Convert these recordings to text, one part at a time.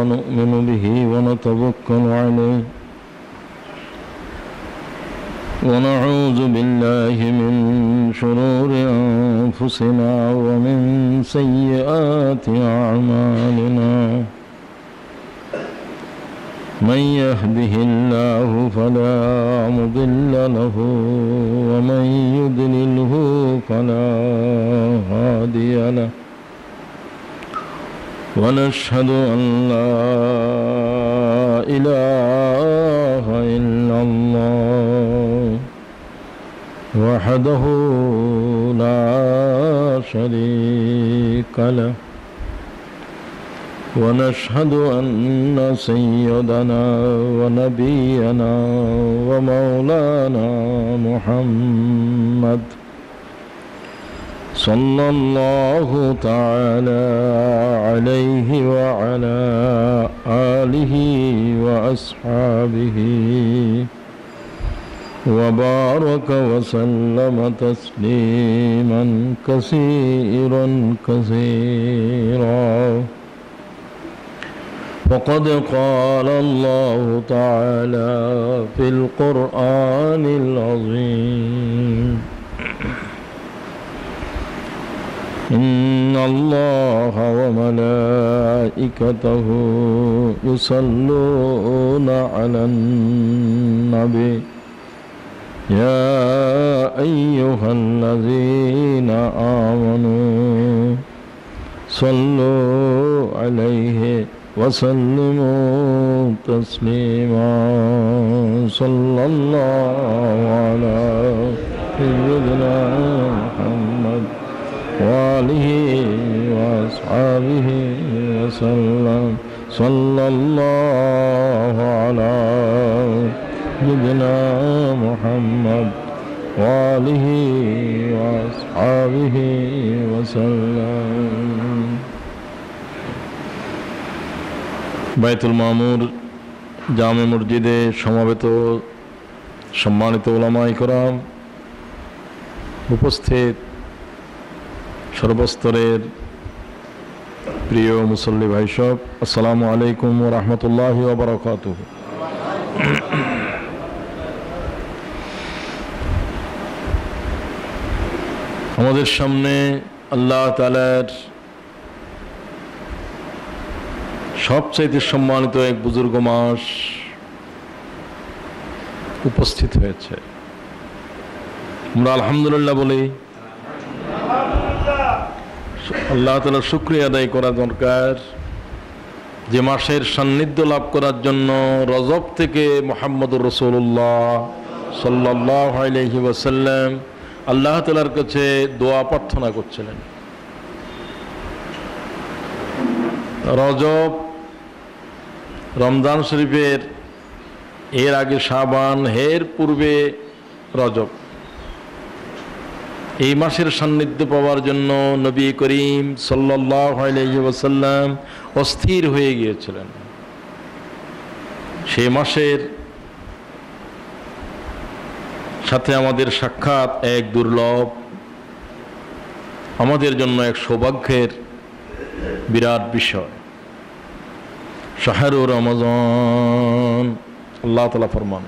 ونؤمن به ونتوكل عليه ونعوذ بالله من شرور أنفسنا ومن سيئات أعمالنا من يهده الله فلا مضل له ومن يضلله فلا هادي له ونشهد أن لا إله إلا الله وحده لا شريك له ونشهد أن سيدنا ونبينا ومولانا محمد صلى الله تعالى عليه وعلى آله وأصحابه وبارك وسلم تسليما كثيرا كثيرا وقد قال الله تعالى في القرآن العظيم إن الله وملائكته يصلون على النبي يا أيها الذين آمنوا صلوا عليه وسلموا تسليما صلى الله على سيدنا محمد وآله وأصحابه وسلم صلى الله على سيدنا محمد وآله وأصحابه وسلم বাইতুল মামুর জামে মসজিদে সমবেত সম্মানিত উলামায়ে কেরাম, উপস্থিত সর্বস্তরের প্রিয় মুসল্লি ভাই সব, আসসালামু আলাইকুম ওয়া রাহমাতুল্লাহি ওয়া বারাকাতুহু। আমাদের সামনে আল্লাহ তাআলার সবচাইতে সম্মানিত এক বুজুর্গ মাস উপস্থিত হয়েছে। আমরা আলহামদুলিল্লাহ বলি। আল্লাহ তাআলার শুকরিয়া আদায় করা দরকার যে মাসের সান্নিধ্য লাভ করার জন্য রজব থেকে মুহাম্মদুর রাসূলুল্লাহ সাল্লাল্লাহু আলাইহি ওয়াসাল্লাম আল্লাহ তাআলার কাছে দোয়া প্রার্থনা করছিলেন। রজব, রমজান শরীফের এর আগে শাবান, এর পূর্বে রজব, এই মাসের সান্নিধ্য পাওয়ার জন্য নবী করিম সাল্লাল্লাহু আলাইহি ওয়াসাল্লাম অস্থির হয়ে গিয়েছিলেন। সেই মাসের সাথে আমাদের সাক্ষাৎ এক দুর্লভ, আমাদের জন্য এক সৌভাগ্যের বিরাট বিষয়। শাহরু রমজান, আল্লাহ তাআলা ফরমান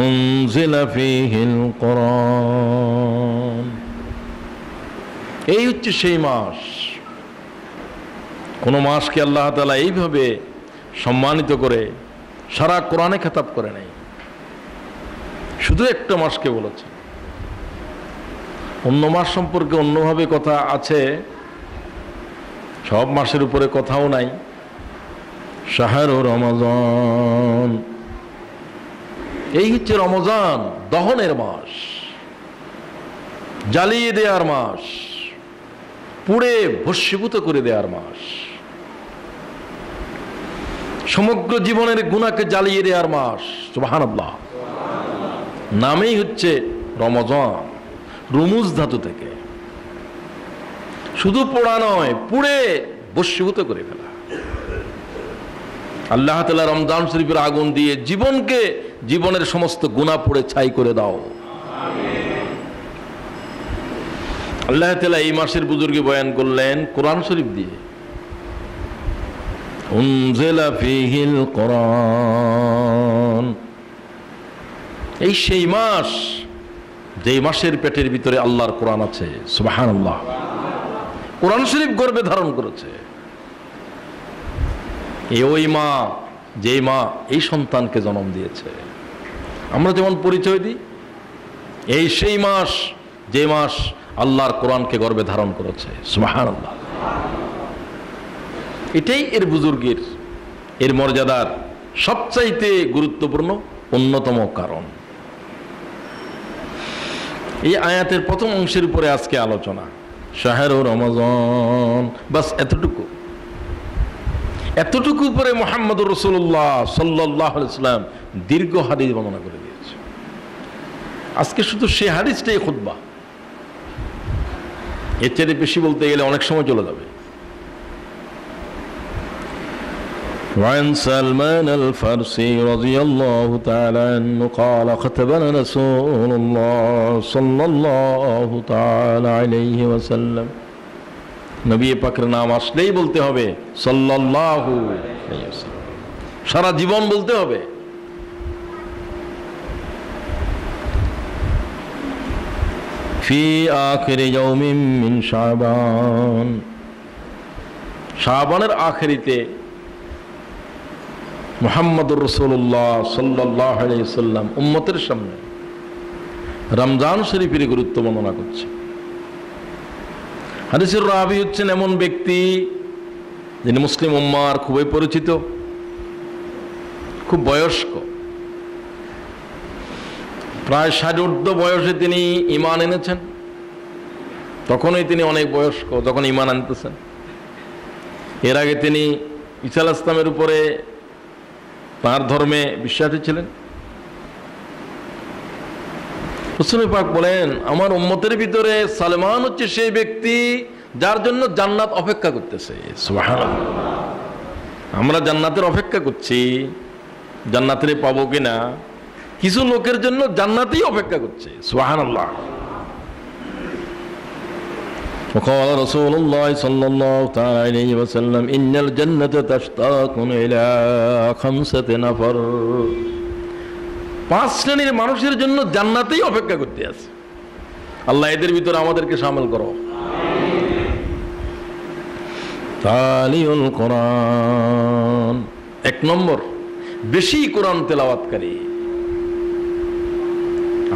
উনজিলা ফীহিল কুরআন, এই হচ্ছে সেই মাস। কোন মাসকে আল্লাহ তাআলা এইভাবে সম্মানিত করে সারা কোরআনে খেতাব করে নাই, শুধু একটা মাসকে বলেছে। অন্য মাস সম্পর্কে অন্যভাবে কথা আছে, সব মাসের উপরে কথাও নাই। শাহরু রমজান, এই হচ্ছে রমজান, দহনের মাস, জ্বালিয়ে দেওয়ার মাস, পুড়ে ভস্মীভূত করে দেওয়ার মাস, সমগ্র জীবনের গুনাহকে জ্বালিয়ে দেওয়ার মাস। সুবহানাল্লাহ, নামেই হচ্ছে রমজান, রুমুজ ধাতু থেকে। শুধু পোড়া নয়, পুড়ে ভস্মীভূত করে ফেলা। আল্লাহ তাআলা রমজান শরীফের আগুন দিয়ে জীবনকে, জীবনের সমস্ত গুনাহ পুড়ে ছাই করে দাও। আল্লাহ তাআলা এই মাসের বুজুর্গে বয়ান করলেন কোরআন শরীফ দিয়ে। উনজিলা ফীহিল কুরআন। এই সেই মাস যে মাসের পেটের ভিতরে আল্লাহর কোরআন আছে। সুবহানাল্লাহ। কোরআন শরীফ গর্ভে ধারণ করেছে ওই মা, যে মা এই সন্তানকে জন্ম দিয়েছে। আমরা যেমন পরিচয় দিই, এই সেই মাস যে মাস আল্লাহর কোরআনকে গর্ভে ধারণ করেছে। সুবহানাল্লাহ। এটাই এর বুজুর্গের, এর মর্যাদার সবচাইতে গুরুত্বপূর্ণ অন্যতম কারণ। এই আয়াতের প্রথম অংশের উপরে আজকে আলোচনা, শাহরু রমজান। বাস এতটুকু, এতটুকু উপরে মুহাম্মদুর রাসূলুল্লাহ সাল্লাল্লাহু আলাইহি ওয়াসাল্লাম দীর্ঘ হাদিস বর্ণনা করে দিয়েছে। আজকে শুধু সে হাদিসটাই খুতবা, এর চেয়ে বেশি বলতে গেলে অনেক সময় চলে যাবে। وعن سلمان الفارسي رضي الله تعالى عنه قال خطبنا رسول الله صلى الله تعالى عليه وسلم। নবী পাকের নাম আসলেই বলতে হবে সাল্লাল্লাহু আলাইহি ওয়াসাল্লাম, সারা জীবন বলতে হবে। ফি আখিরি ইয়াউমিন মিন শাবান, শাবানের আখিরিতে মুহাম্মদুর রাসূলুল্লাহ সাল্লাল্লাহু আলাইহি ওয়াসাল্লাম উম্মতের সামনে রমজান শরীফের গুরুত্ব বর্ণনা করছে। হাদিসের রাবী হচ্ছেন এমন ব্যক্তি যিনি মুসলিম উম্মার খুবই পরিচিত, খুব বয়স্ক, প্রায় 60 ঊর্ধ্ব বয়সে তিনি ঈমান এনেছেন। তখনই তিনি অনেক বয়স্ক যখন ঈমান আনতেছেন। এর আগে তিনি ঈসা আলাইহিস সালামের উপরে তার ধর্মে বিশ্বাসী ছিলেন। রাসূল পাক বলেন, আমার উম্মতের ভিতরে সালমান হচ্ছে সেই ব্যক্তি যার জন্য জান্নাত অপেক্ষা করতেছে। সুবহানাল্লাহ। আমরা জান্নাতের অপেক্ষা করছি, জান্নাতে পাবো কিনা। কিছু লোকের জন্য জান্নাতেই অপেক্ষা করছে। সুবহানাল্লাহ। وقال رسول الله صلى الله تعالى عليه وسلم إن الجنة تشتاق إلى 5 نفر। 5 শ্রেণীর মানুষের জন্য জান্নাতেই অপেক্ষা করতে আছে। আল্লাহ এদের ভিতরে আমাদেরকে শামিল করো। তালিউল কোরআন, 1 নম্বর বেশি কোরআন তেলাওয়াতকারী।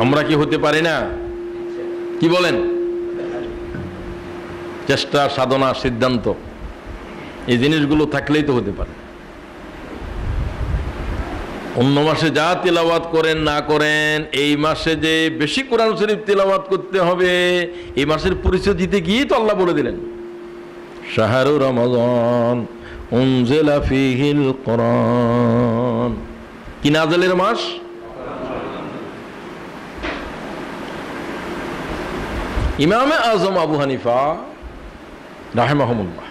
আমরা কি হতে পারি না? কি বলেন? চেষ্টা, সাধনা, সিদ্ধান্ত, এই জিনিসগুলো থাকলেই তো হতে পারে। অন্য মাসে যা তিলাওয়াত করেন না করেন, এই মাসে যে বেশি কোরআন শরীফ তিলাওয়াত করতে হবে, এই মাসের পরিচয় দিতে গিয়ে তো আল্লাহ বলে দিলেন শাহরু রমজান উনজিলা ফীহিল কুরআন। কি নাযিলের মাস? ইমামে আজম আবু হানিফা রাহিমাহুল্লাহ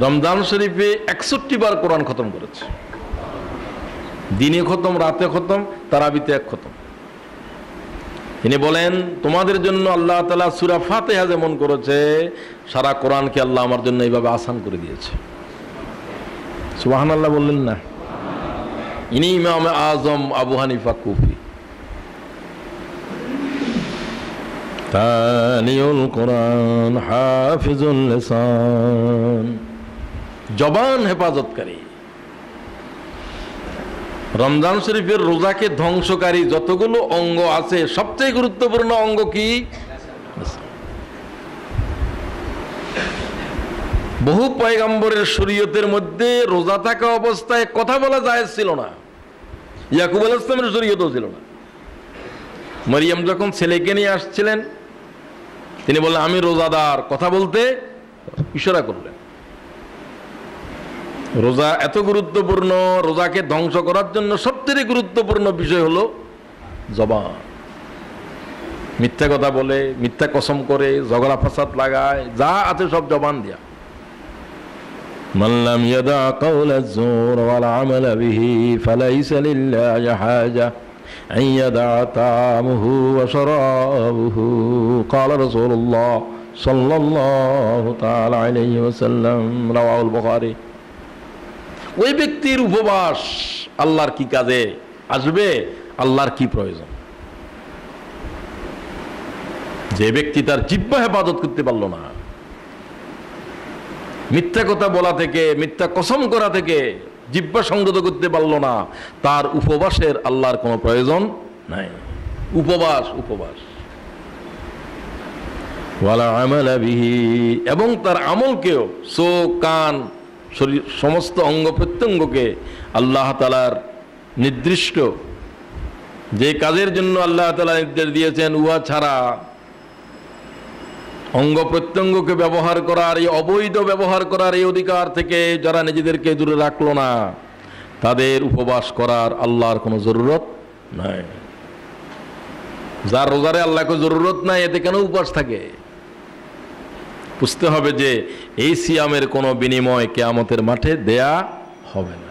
রমজান শরীফে 61 বার কোরআন খতম করেছে। দিনে খতম, রাতে খতম, তারাবিতে 1 খতম। তিনি বলেন, তোমাদের জন্য আল্লাহ তাআলা সূরা ফাতিহা যেমন করেছে, সারা কোরআনকে আল্লাহ আমার জন্য এইভাবে আসান করে দিয়েছে। সুবহানাল্লাহ বললেন না? ইনি ইমামে আজম আবু হানিফা কুফি। তালিউল কোরআন হাফিজুল লিসান, জবান হেফাজতকারী। রমজান শরীফের রোজাকে ধ্বংসকারী যতগুলো অঙ্গ আছে, সবচেয়ে গুরুত্বপূর্ণ অঙ্গ কি? বহু পয়গম্বরের শরীয়তের মধ্যে রোজা থাকা অবস্থায় কথা বলা জায়েজ ছিল না। ইয়াকুব আলাইহিস সালামের শরীয়তও ছিল না। মরিয়ম যখন ছেলেকে নিয়ে আসছিলেন, তিনি বললেন আমি রোজাদার, কথা বলতে ইশারা করলেন। রোজা এত গুরুত্বপূর্ণ, রোজাকে ধ্বংস করার জন্য সবচেয়ে গুরুত্বপূর্ণ বিষয় হলো জবান। মিথ্যা কথা বলে, মিথ্যা কসম করে, ঝগড়া ফাসাদ লাগায়, যা আছে সব জবান দিয়া। মান লাম ইয়াদা কাওলাজ জুর ওয়াল আমাল বিহি ফালাইসা লিল্লাহি হাজা আন ইয়াদা তা'আমুহু ওয়া শারাবুহু। ক্বালা রাসূলুল্লাহ সাল্লাল্লাহু তাআলা আলাইহি ওয়াসাল্লাম, রাওয়াহুল বুখারী। ওই ব্যক্তির উপবাস আল্লাহর কি কাজে আসবে, আল্লাহর কি প্রয়োজন? যে ব্যক্তি তার জিহ্বা হেফাজত করতে পারলো না, মিথ্যা কথা বলা থেকে, মিথ্যা কসম করা থেকে জিহ্বা সংযত করতে পারলো না, তার উপবাসের আল্লাহর কোনো প্রয়োজন নাই। উপবাস উপবাস ওয়ালা আমালা বিহি, এবং তার আমলকেও, চোখ, কান, শরীর, সমস্ত অঙ্গ প্রত্যঙ্গকে আল্লাহ তাআলার নির্দিষ্ট যে কাজের জন্য আল্লাহ তাআলা নির্দেশ দিয়েছেন উহা ছাড়া অঙ্গ প্রত্যঙ্গকে ব্যবহার করার, এই অবৈধ ব্যবহার করার এই অধিকার থেকে যারা নিজেদেরকে দূরে রাখলো না, তাদের উপবাস করার আল্লাহর কোনো জরুরত নাই। যার রোজারে আল্লাহকে জরুরত নাই, এতে কেন উপবাস থাকে? বুঝতে হবে যে এই সিয়ামের কোনো বিনিময় কিয়ামতের মাঠে দেয়া হবে না।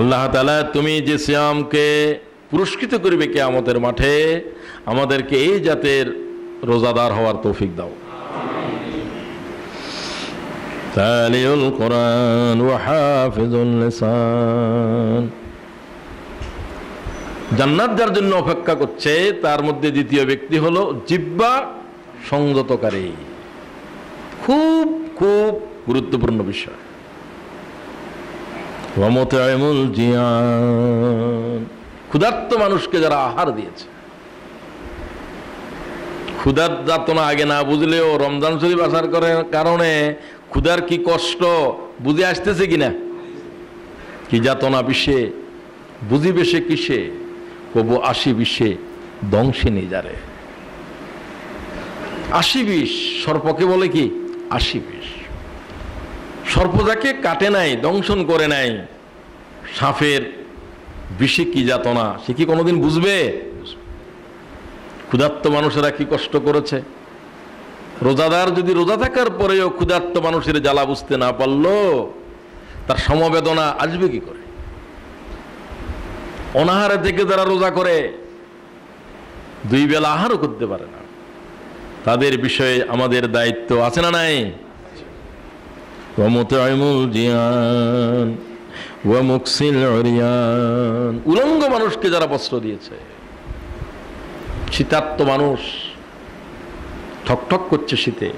আল্লাহ তাআলা তুমি যে সিয়ামকে পুরস্কৃত করবে কিয়ামতের মাঠে, আমাদেরকে এই জাতের রোজাদার হওয়ার তৌফিক দাও। তালিউল কোরআন ওয়া হাফিজুল লিসান, জান্নাত যার জন্য অপেক্ষা করছে তার মধ্যে দ্বিতীয় ব্যক্তি হলো জিহ্বা সংযতকারী। খুব খুব গুরুত্বপূর্ণ বিষয়। ওয়া মুতঈমুল জিয়ান, ক্ষুধার্ত মানুষকে যারা আহার দিয়েছে। ক্ষুধার যাতনা আগে না বুঝলেও রমজান শরীফ আসার কারণে ক্ষুধার কি কষ্ট বুঝে আসতেছে কিনা, কি যাতনা বিষে বুঝিবে সে কিসে, কবু ৮০ বিষে দংশে নিয়ে যারে। ৮০ বিষ সর্পকে বলে কি ৮০ বিষ। সর্প যাকে কাটে নাই, দংশন করে নাই, সাপের বিষে কি যাতনা সে কি কোনোদিন বুঝবে? ক্ষুধার্ত মানুষেরা কি কষ্ট করেছে। রোজাদার যদি রোজা থাকার পরেও ক্ষুধার্ত মানুষের জ্বালা বুঝতে না পারলো, তার সমবেদনা আসবে কি করে? অনাহারে থেকে যারা রোজা করে, 2 বেলা আহারও করতে পারে না, তাদের বিষয়ে আমাদের দায়িত্ব আছে না নাই? ওয়া মুতঈমুল জিয়ান ওয়া মুকসিল উরিয়ান, উলঙ্গ মানুষকে যারা বস্ত্র দিয়েছে। শীতার্ত মানুষ ঠকঠক করছে শীতে,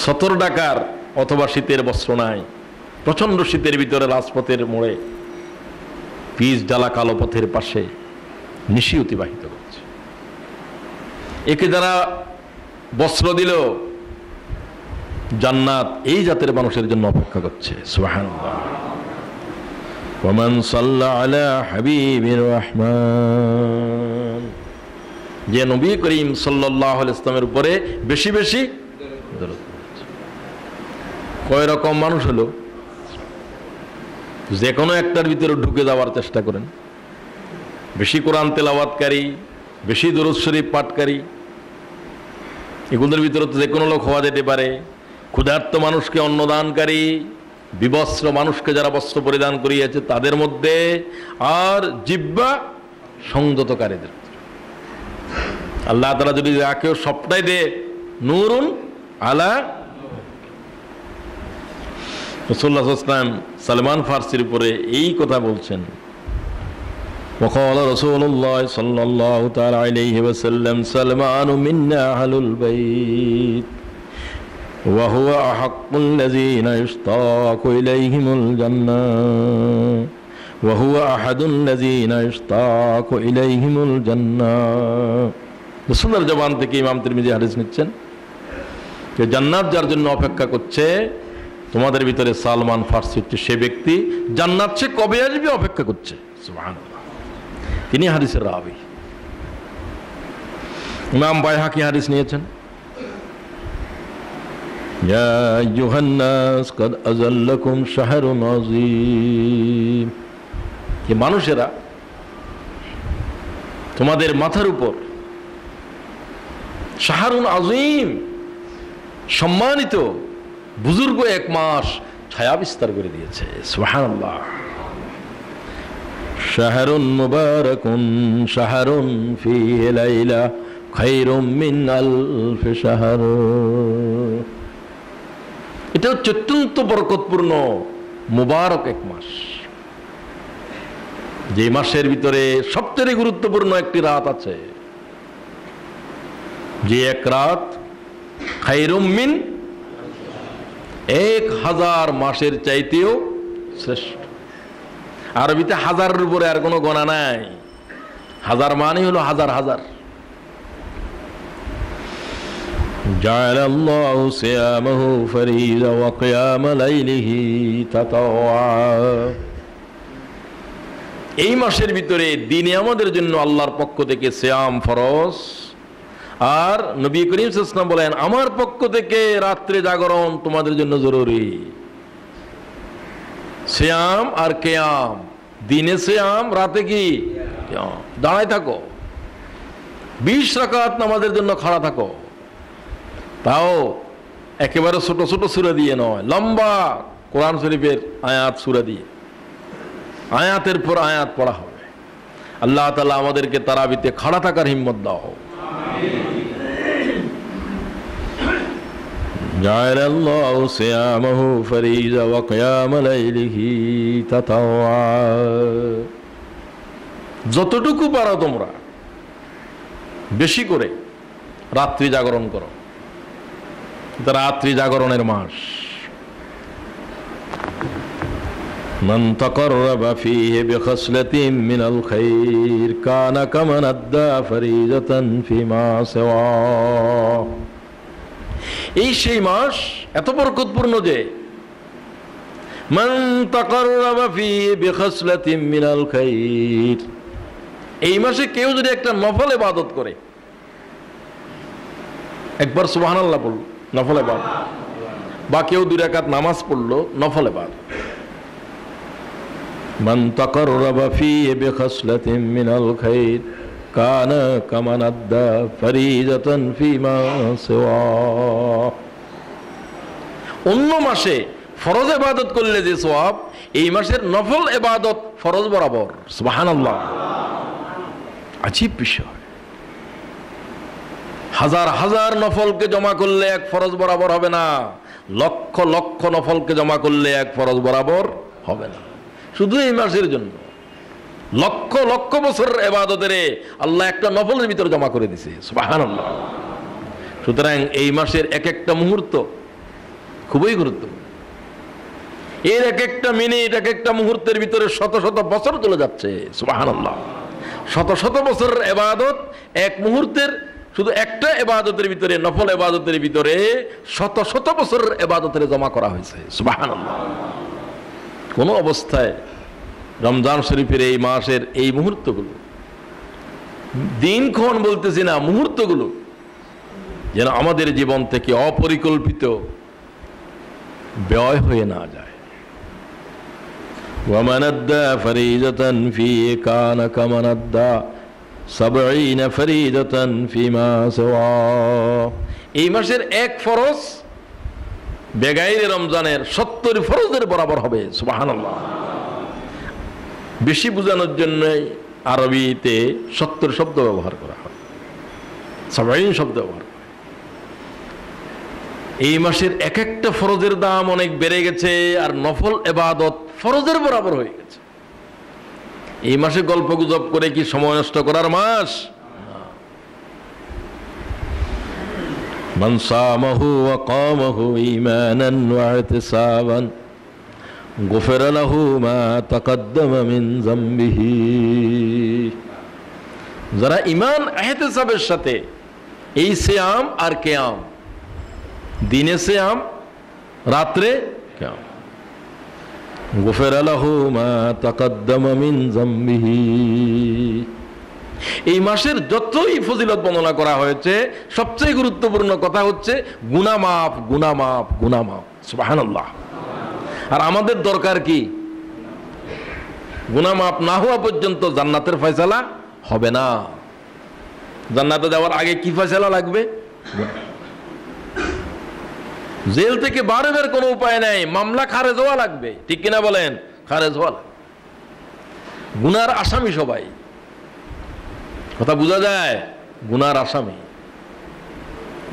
সতর ডাকার অথবা শীতের বস্ত্র নাই, প্রচন্ড শীতের ভিতরে রাজপথের মোড়ে, পিচ ডালা কালো পথের পাশে নিশি অতিবাহিত করছে। একে যারা বস্ত্র দিল, জান্নাত এই জাতের মানুষের জন্য অপেক্ষা করছে। সুবহানাল্লাহ। ওয়া মান সাল্লা আলা হাবিবির রহমান, যে নবী করিম সাল্লাল্লাহু আলাইহি ওয়াসাল্লামের উপরে বেশি বেশি দরুদ পড়েছে। কয় রকম মানুষ হলো? যে কোনো একটার ভিতরে ঢুকে যাওয়ার চেষ্টা করেন। বেশি কোরআন তেলাওয়াতকারী, বেশি দরুদ শরীফ পাঠকারী, এগুলোর ভিতরে তো যে কোনো লোক হওয়া যেতে পারে। ক্ষুধার্ত মানুষকে অন্নদানকারী, বিবস্ত্র মানুষকে যারা বস্ত্র পরিধান করিয়েছে তাদের মধ্যে, আর জিহ্বা সংযতকারীদের। আল্লাহ তাআলা যদি যাকেও সবটাই দে, নূরুন আলা। রাসূলুল্লাহ সাল্লাল্লাহু আলাইহি ওয়াসাল্লাম সালমান ফারসির উপরে এই কথা বলছেন। وقال رسول الله صلى الله تعالى عليه وسلم سلمان منا أهل البيت وهو أحق الذين يشتاق إليهم الجنة وهو أحد الذين يشتاق إليهم الجنة। রাসূলের জবান থেকে ইমাম তিরমিজি হাদিস নিচ্ছেন যে জান্নাত যার জন্য অপেক্ষা করছে, তোমাদের ভিতরে সালমান ফারসি হচ্ছে সে ব্যক্তি, জান্নাত সে কবে আসবে অপেক্ষা করছে। সুবহানাল্লাহ। তিনি হাদিসের রাবি। ইমাম বাইহাকি হাদিস নিয়েছেন, ইয়া আইয়ুহান নাস কাদ আযাল্লাকুম শাহরুন আযীম, যে মানুষেরা তোমাদের মাথার উপর শাহরুন আযীম, সম্মানিত বুজুর্গ 1 মাস ছায়া বিস্তার করে দিয়েছে। সুবহানাল্লাহ। শাহরুন মুবারাকুন শাহরুন ফীহি লাইলা খায়রুম মিন আলফি শাহর। এটা হচ্ছে অত্যন্ত বরকতপূর্ণ মুবারক এক মাস, যে মাসের ভিতরে সবচেয়ে গুরুত্বপূর্ণ একটি রাত আছে, যে এক রাত খায়রুম মিন 1000 মাসের চাইতেও শ্রেষ্ঠ। আরবিতে হাজারের উপরে আর কোনো গণা নাই, হাজার মানে হলো হাজার হাজার। জাআলাল্লাহু সিয়ামাহু ফরিজা ওয়া কিয়ামা লাইলিহি তাতাওয়া। এই মাসের ভিতরে দিনে আমাদের জন্য আল্লাহর পক্ষ থেকে সিয়াম ফরজ, আর নবী করিম সাল্লাল্লাহু আলাইহি ওয়াসাল্লাম বলেন আমার পক্ষ থেকে রাত্রে জাগরণ তোমাদের জন্য জরুরি। সিয়াম আর কিয়াম, দিনে সিয়াম, রাতে কি কিয়াম। দাঁড়ায় থাকো, 20 রাকাত নামাজের জন্য খাড়া থাকো, তাও একেবারে ছোট ছোট সূরা দিয়ে নয়, লম্বা কোরআন শরীফের আয়াত সূরা দিয়ে, আয়াতের পর আয়াত পড়া হবে। আল্লাহ তাআলা আমাদেরকে তারাবিতে খাড়া থাকার হিম্মত দাও। জাআলাল্লাহু সিয়ামাহু ফরিজা ওয়া কিয়ামা লাইলিহি তাতাওয়া। যতটুকু পারো তোমরা বেশি করে রাত্রি জাগরণ করো, রাত্রি জাগরণের মাস। মান তাকাররাবা ফীহি বিখাসলাতিন মিনাল খায়র কানা কামান আদ্দা ফরিজাতান ফিমা সিওয়া। এই সেই মাস এত বরকতপূর্ণ যে মান তাকাররাবা ফীহি বিখাসলাতিন মিনাল খায়র, এই মাসে কেউ যদি একটা নফল ইবাদত করে, একবার সুবহানাল্লাহ বলল নফল ইবাদত, বা কেউ 2 রাকাত নামাজ পড়লো নফল ইবাদত। মান তাকাররাবা ফীহি বিখাসলাতিন মিনাল খায়র কানা কামান আদ্দা ফরিজাতান ফিমা সিওয়া। অন্য মাসে ফরজ ইবাদত করলে যে সওয়াব, এই মাসের নফল ইবাদত ফরজ বরাবর। সুবহানাল্লাহ, আজীব বিষয়। হাজার হাজার নফলকে জমা করলে এক ফরজ বরাবর হবে না, লক্ষ লক্ষ নফলকে জমা করলে এক ফরজ বরাবর হবে না। শুধু এই মাসের জন্য লক্ষ লক্ষ বছর ইবাদতের আল্লাহ একটা নফলের ভিতরে জমা করে দিয়েছে। সুবহানাল্লাহ। সুতরাং এই মাসের এক একটা মুহূর্ত খুবই গুরুত্বপূর্ণ। এর এক একটা মিনিট, এক একটা মুহূর্তের ভিতরে শত শত বছর চলে যাচ্ছে। সুবহানাল্লাহ। শত শত বছরের ইবাদত এক মুহূর্তের, শুধু একটা ইবাদতের ভিতরে, নফল ইবাদতের ভিতরে শত শত বছরের ইবাদতের জমা করা হয়েছে। সুবহানাল্লাহ। কোন অবস্থায় রমজান শরীফের এই মাসের এই মুহূর্তগুলো, দিনক্ষণ বলতেছি না, মুহূর্তগুলো যেন আমাদের জীবন থেকে অপরিকল্পিত ব্যয় হয়ে না যায়। ওয়ামান আদ্দা ফরিজাতান ফীহি কানা কামান আদ্দা 70 ফরিজাতান ফিমা সিওয়া। এই মাসের এক ফরজ বেগাইরে রমজানের 70 ফরজের বরাবর হবে। সুবহানাল্লাহ। বেশি বোঝানোর জন্য আরবিতে 70 শব্দ ব্যবহার করা হয়, 70 শব্দ ব্যবহার করে। এই মাসের এক একটা ফরজের দাম অনেক বেড়ে গেছে, আর নফল ইবাদত ফরজের বরাবর হয়ে গেছে। এই মাসে গল্প গুজব করে কি সময় নষ্ট করার মাস? মান সামাহু ওয়া কামাহু ঈমানান ওয়া ইহতিসাবান গুফিরা লাহু মা তাকাদ্দামা মিন যামবিহি। যারা ঈমান ইহতিসাবের সাথে এই সিয়াম আর কিয়াম, দিনে সিয়াম, রাত্রে কিয়াম, গুফিরা লাহু মা তাকাদ্দামা মিন যামবিহি। এই মাসের যতই ফজিলত বর্ণনা করা হয়েছে, সবচেয়ে গুরুত্বপূর্ণ কথা হচ্ছে গুনাহ মাফ, গুনাহ মাফ, গুনাহ মাফ। সুবহানাল্লাহ। আর আমাদের দরকার কি? গুনাহ মাফ না হওয়া পর্যন্ত জান্নাতের ফয়সালা হবে না। জান্নাতে যাওয়ার আগে কি ফয়সালা লাগবে? জেল থেকে বাড়াবার কোনো উপায় নাই, মামলা খারেজ হওয়া লাগবে। ঠিক কিনা বলেন? খারেজ হওয়া লাগবে। গুনার আসামি সবাই, কথা বোঝা যায়? গুনার আসামি।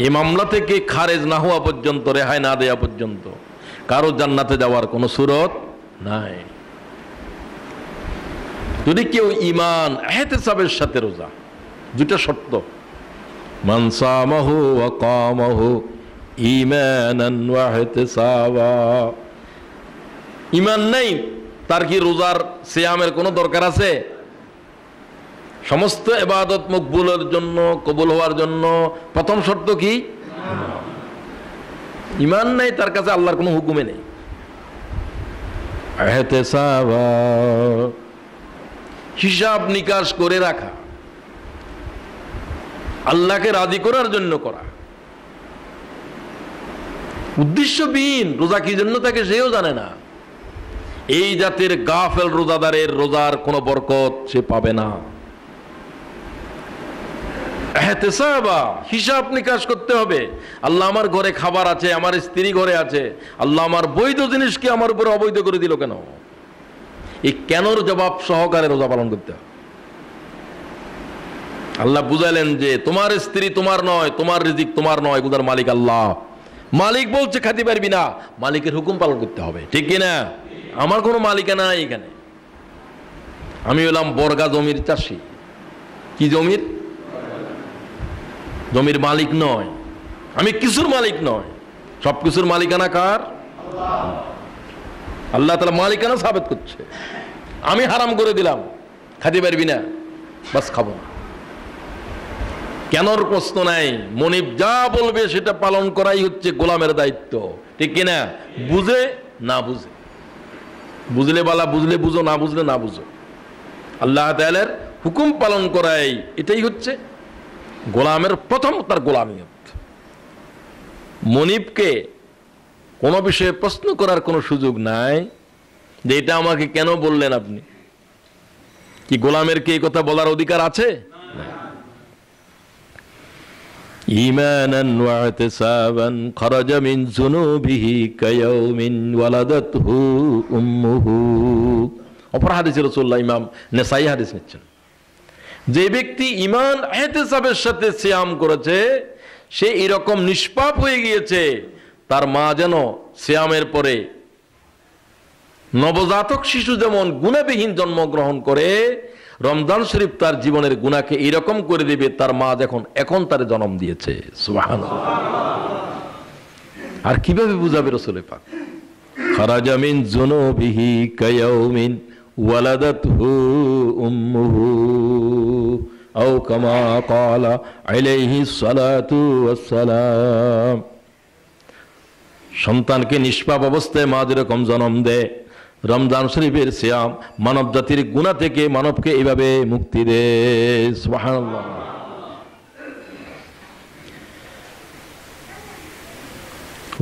এই মামলা থেকে খারেজ না হওয়া পর্যন্ত, রেহাই না দেওয়া পর্যন্ত কারো জান্নাতে যাওয়ার কোনো সুরত নাই। যদি কেউ ঈমান ইহতিসাবের সাথে রোজা, দুটা শর্ত, মান সামাহু ওয়া কামাহু ঈমানান ওয়া ইহতিসাবা। ঈমান নাই, তার কি রোজার সিয়ামের কোনো দরকার আছে? সমস্ত ইবাদত মকবুলের জন্য, কবুল হওয়ার জন্য প্রথম শর্ত কি? ঈমান নাই, তার কাছে আল্লাহর কোনো হুকুমে নেই। ইহতিসাবা, হিসাব নিকাশ করে রাখা, আল্লাহকে রাজি করার জন্য করা। উদ্দেশ্যবিহীন রোজা কি জন্য থাকে সেও জানে না। এই জাতের গাফেল রোজাদারের রোজার কোনো বরকত সে পাবে না। ইহতিসাবা, হিসাব নিকাশ করতে হবে। আল্লাহ আমার ঘরে খাবার আছে, আমার স্ত্রী ঘরে আছে, আল্লাহ আমার বৈধ জিনিসকে আমার উপরে অবৈধ করে দিল কেন? এই কেনর জবাব সহকারে রোজা পালন করতে হবে। আল্লাহ বুঝাইলেন যে তোমার স্ত্রী তোমার নয়, তোমার রিজিক তোমার নয়, এগুলোর মালিক আল্লাহ। মালিক বলছে খাতে পারবি না, মালিকের হুকুম পালন করতে হবে, ঠিক কিনা? আমার কোনো মালিকানা নাই এখানে। আমি হলাম বর্গা জমির চাষি। কি জমির? জমির মালিক নয়, আমি কিছুর মালিক নয়। সব কিছুর মালিকানা কার? আল্লাহ তাআলা মালিকানা সাবেত করছে। আমি হারাম করে দিলাম, খাতে পারবি না, বাস খাবো না। কেনর প্রশ্ন নাই। মনিব যা বলবে সেটা পালন করাই হচ্ছে গোলামের দায়িত্ব, ঠিক কিনা? বুঝে না বুঝে, বুঝলে বালা, বুঝলে বুঝো, না বুঝলে না বুঝো। আল্লাহ তাআলার হুকুম পালন করাই এটাই হচ্ছে গোলামের প্রথম তার গোলামিয়ত। মনিবকে কোনো বিষয়ে প্রশ্ন করার কোনো সুযোগ নাই যে এটা আমাকে কেন বললেন আপনি। কি গোলামের কি এই কথা বলার অধিকার আছে? ঈমানান ওয়া ইহতিসাবান খারাজা মিন যুনুবিহি কায়াউমিন ওয়ালাদাতহু উম্মুহু। অপর হাদিসে রাসূলুল্লাহ ইমাম নেসাই হাদিস নিচ্ছেন, যে ব্যক্তি ঈমান ইহতিসাবের সাথে সিয়াম করেছে সে এরকম নিষ্পাপ হয়ে গিয়েছে, তার মা যেন সিয়ামের পরে নবজাতক শিশু যেমন গুনাহবিহীন জন্মগ্রহণ করে, রমজান শরীফ তার জীবনের গুনাহকে এরকম করে দিবে তার মা যখন এখন তার জন্ম দিয়েছে। সুবহানাল্লাহ। আর কিভাবে বুঝাবে রাসূল পাক? খারাজা মিন যুনুবিহি কায়াউমিন ওয়ালাদাতহু উম্মুহু আও কামা ক্বালা আলাইহিস সালাতু ওয়াস সালাম। সন্তানকে নিষ্পাপ অবস্থায় মা যেরকম জন্ম দেয়, রমজান শরীফের সিয়াম মানব জাতির গুনাহ থেকে মানবকে এইভাবে মুক্তি দেয়। সুবহানাল্লাহ।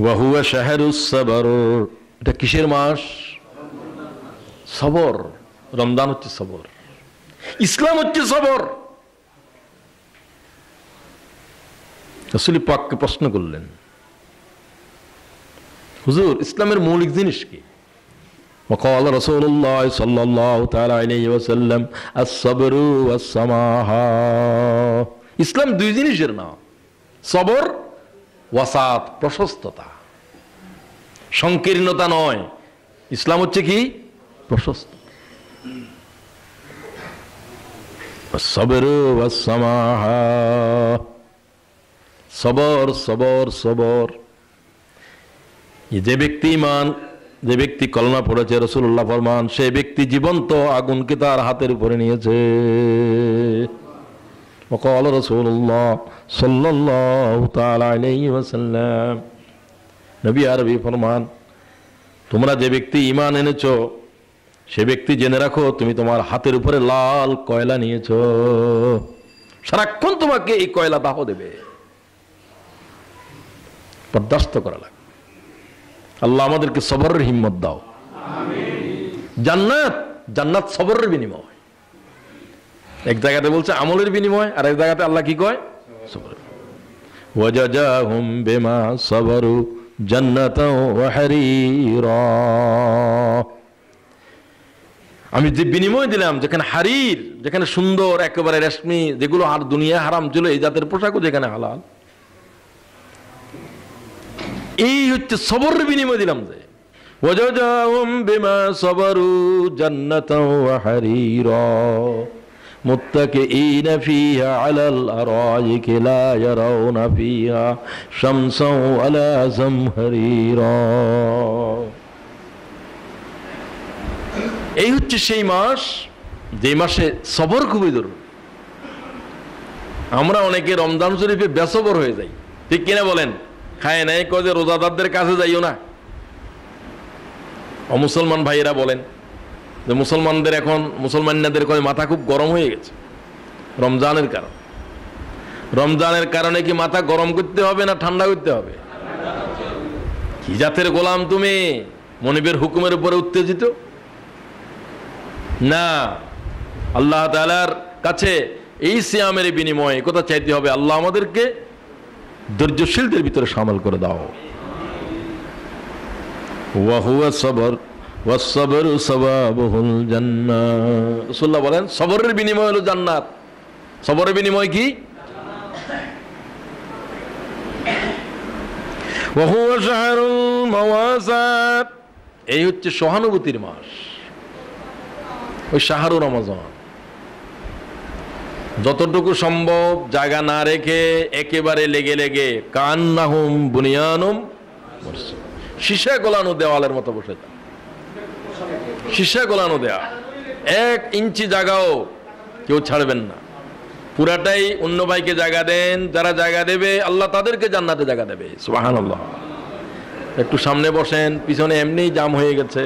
ওয়া হুয়া শাহরুস সবর, এটা কিসের মাস? সবর। রমজান হচ্ছে সবর, ইসলাম হচ্ছে সবর। রাসূল পাককে প্রশ্ন করলেন, হুজুর ইসলামের মৌলিক জিনিস কি? وقال رسول الله صلى الله تعالى عليه وسلم الصبر والسماحة। ইসলাম দুই জিনিসের নাম, সবর, ওয়াসাত, প্রশস্ততা, সংকীর্ণতা নয়। ইসলাম হচ্ছে কি? প্রশস্ত। الصبر والسماحة, সবর সবর সবর। যে ব্যক্তি ঈমান, যে ব্যক্তি কলমা পড়েছে, রাসূলুল্লাহ ফরমান সেই ব্যক্তি জীবন্ত আগুনকে তার হাতের উপরে নিয়েছে। وقال رسول الله صلى الله تعالى عليه وسلم, নবী আরবি ফরমান, তোমরা যে ব্যক্তি ঈমান এনেছো সে ব্যক্তি জেনে রাখো তুমি তোমার হাতের উপরে লাল কয়লা নিয়েছো, সারাক্ষণ তোমাকে এই কয়লা দাহ দেবে, বরদাস্ত করা লাগবে। আল্লাহ আমাদেরকে সবরের হিম্মত দাও। জান্নাত, জান্নাত সবরের বিনিময়। এক জায়গাতে বলছে আমলের বিনিময়, আর এক জায়গাতে আল্লাহ কি কয়? সবর। ওয়াজাজাহুম বিমা সাবারু জান্নাতাও ওয়া হারিরা। আমি যে বিনিময় দিলাম, যেখানে হারির, যেখানে সুন্দর একেবারে রেশমি, যেগুলো আর দুনিয়া হারাম ছিল, এই জাতের পোশাকও যেখানে হালাল, এই হচ্ছে সবরের বিনিময় দিলাম। যে ওয়াজাযাহুম বিমা সাবারু জান্নাতাও ওয়া হারীরা মুত্তাকিঈনা ফীহা আলাল আরাইকি লা ইয়ারাউনা ফীহা শামসাও ওয়ালা জামহারীরা। এই হচ্ছে সেই মাস যে মাসে সবর খুবই জরুরি। আমরা অনেকে রমজান শরীফে বেসবর হয়ে যাই, ঠিক কিনা বলেন? খায় নাই কয় যে রোজাদারদের কাছে যাইও না। অমুসলমান ভাইয়েরা বলেন যে মুসলমানদের কয় মাথা খুব গরম হয়ে গেছে রমজানের কারণে। রমজানের কারণে কি মাথা গরম করতে হবে না ঠান্ডা করতে হবে? কি জাতের গোলাম তুমি, মনিবের হুকুমের উপরে উত্তেজিত? না, আল্লাহ তাআলার কাছে এই সিয়ামের বিনিময়ে কথা চাইতে হবে, আল্লাহ আমাদেরকে ধৈর্যশীলদের ভিতরে শামিল করে দাও। ওয়া হুয়া সবর ওয়াস সাবরু সাওয়াবুল জান্নাহ। রাসূলুল্লাহ বলেন সবরের বিনিময় হলো জান্নাত। সবরের বিনিময় কি? ওয়া হুয়া শাহরুল মাওয়াসাত। এই হচ্ছে সহানুভূতির মাস, ওই শাহরু রমজান। যতটুকু সম্ভব জায়গা না রেখে একেবারে লেগে লেগে কান্নাহুম বুনিয়ানুম মারসুস, সীসা গোলানো দেওয়ালের মতো বসে যায়। সীসা গোলানো দেওয়া, 1 ইঞ্চি জায়গাও কেউ ছাড়বেন না, পুরাটাই অন্য ভাইকে জায়গা দেন। যারা জায়গা দেবে আল্লাহ তাদেরকে জান্নাতে জায়গা দেবে। সুবহানাল্লাহ। একটু সামনে বসেন, পিছনে এমনিই জাম হয়ে গেছে,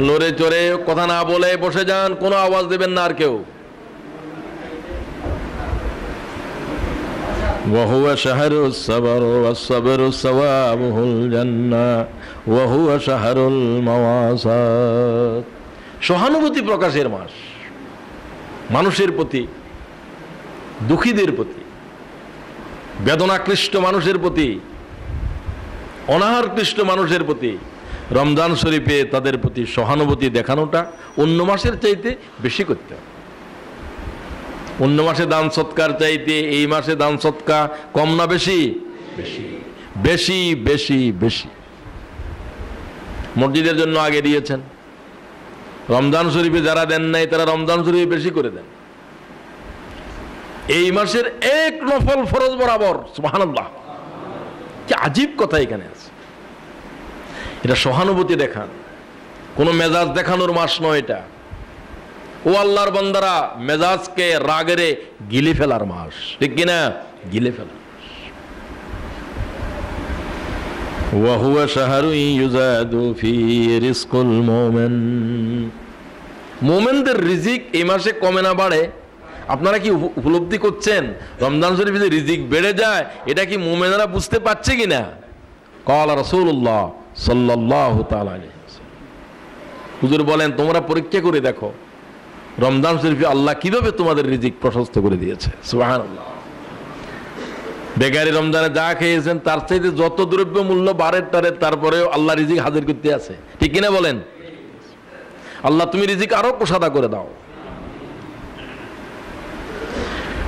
লড়ে চড়ে কথা না বলে বসে যান, কোনো আওয়াজ দেবেন না আর কেউ। ওয়া হুয়া শাহরুস সাবর ওয়াস সাবরু সাওয়াবুল জান্নাহ ওয়া হুয়া শাহরুল মাওয়াসাত। সহানুভূতি প্রকাশের মাস, মানুষের প্রতি, দুঃখীদের প্রতি, বেদনাক্লিষ্ট মানুষের প্রতি, অনাহারক্লিষ্ট মানুষের প্রতি রমজান শরীফে তাদের প্রতি সহানুভূতি দেখানোটা অন্য মাসের চাইতে বেশি করতে হবে। অন্য মাসে দান সৎকার চাইতে এই মাসে দান সৎকার কম না বেশি? বেশি বেশি বেশি বেশি। মসজিদের জন্য আগে দিয়েছেন, রমজান শরীফে যারা দেন নাই তারা রমজান শরীফে বেশি করে দেন। এই মাসের 1 নফল ফরজ বরাবর। সুবহানাল্লাহ, কি আজীব কথা এখানে আছে। এটা সহানুভূতি দেখান, কোন মেজাজ দেখানোর মাস নয় এটা। ও আল্লাহর বান্দারা, মেজাজকে রাগেরে গিলে ফেলার মাস, ঠিক কিনা? গিলে ফেলার মাস। ওয়া হুয়া শাহরুন ইউজাদু ফি রিজকুল মুমিন। মুমিনদের রিজিক এই মাসে কমে না বাড়ে? আপনারা কি উপলব্ধি করছেন? রমজান শরীফে যে রিজিক বেড়ে যায়, এটা কি মুমিনরা বুঝতে পারছে কিনা? ক্বালা রাসূলুল্লাহ সাল্লাল্লাহু তাআলা আলাইহি ওয়াসাল্লাম, হুজুর বলেন তোমরা পরীক্ষা করে দেখো রমজান শরীফে আল্লাহ কিভাবে তোমাদের রিজিক প্রশস্ত করে দিয়েছে। সুবহানাল্লাহ। বেকারি রমজানে যা খেয়েছেন তার চাইতে যত দ্রব্য মূল্য বাড়ের টারে, তারপরেও আল্লাহ রিজিক হাজির করতে আছে, ঠিক কিনা বলেন? আল্লাহ তুমি রিজিক আরো কোষাদা করে দাও।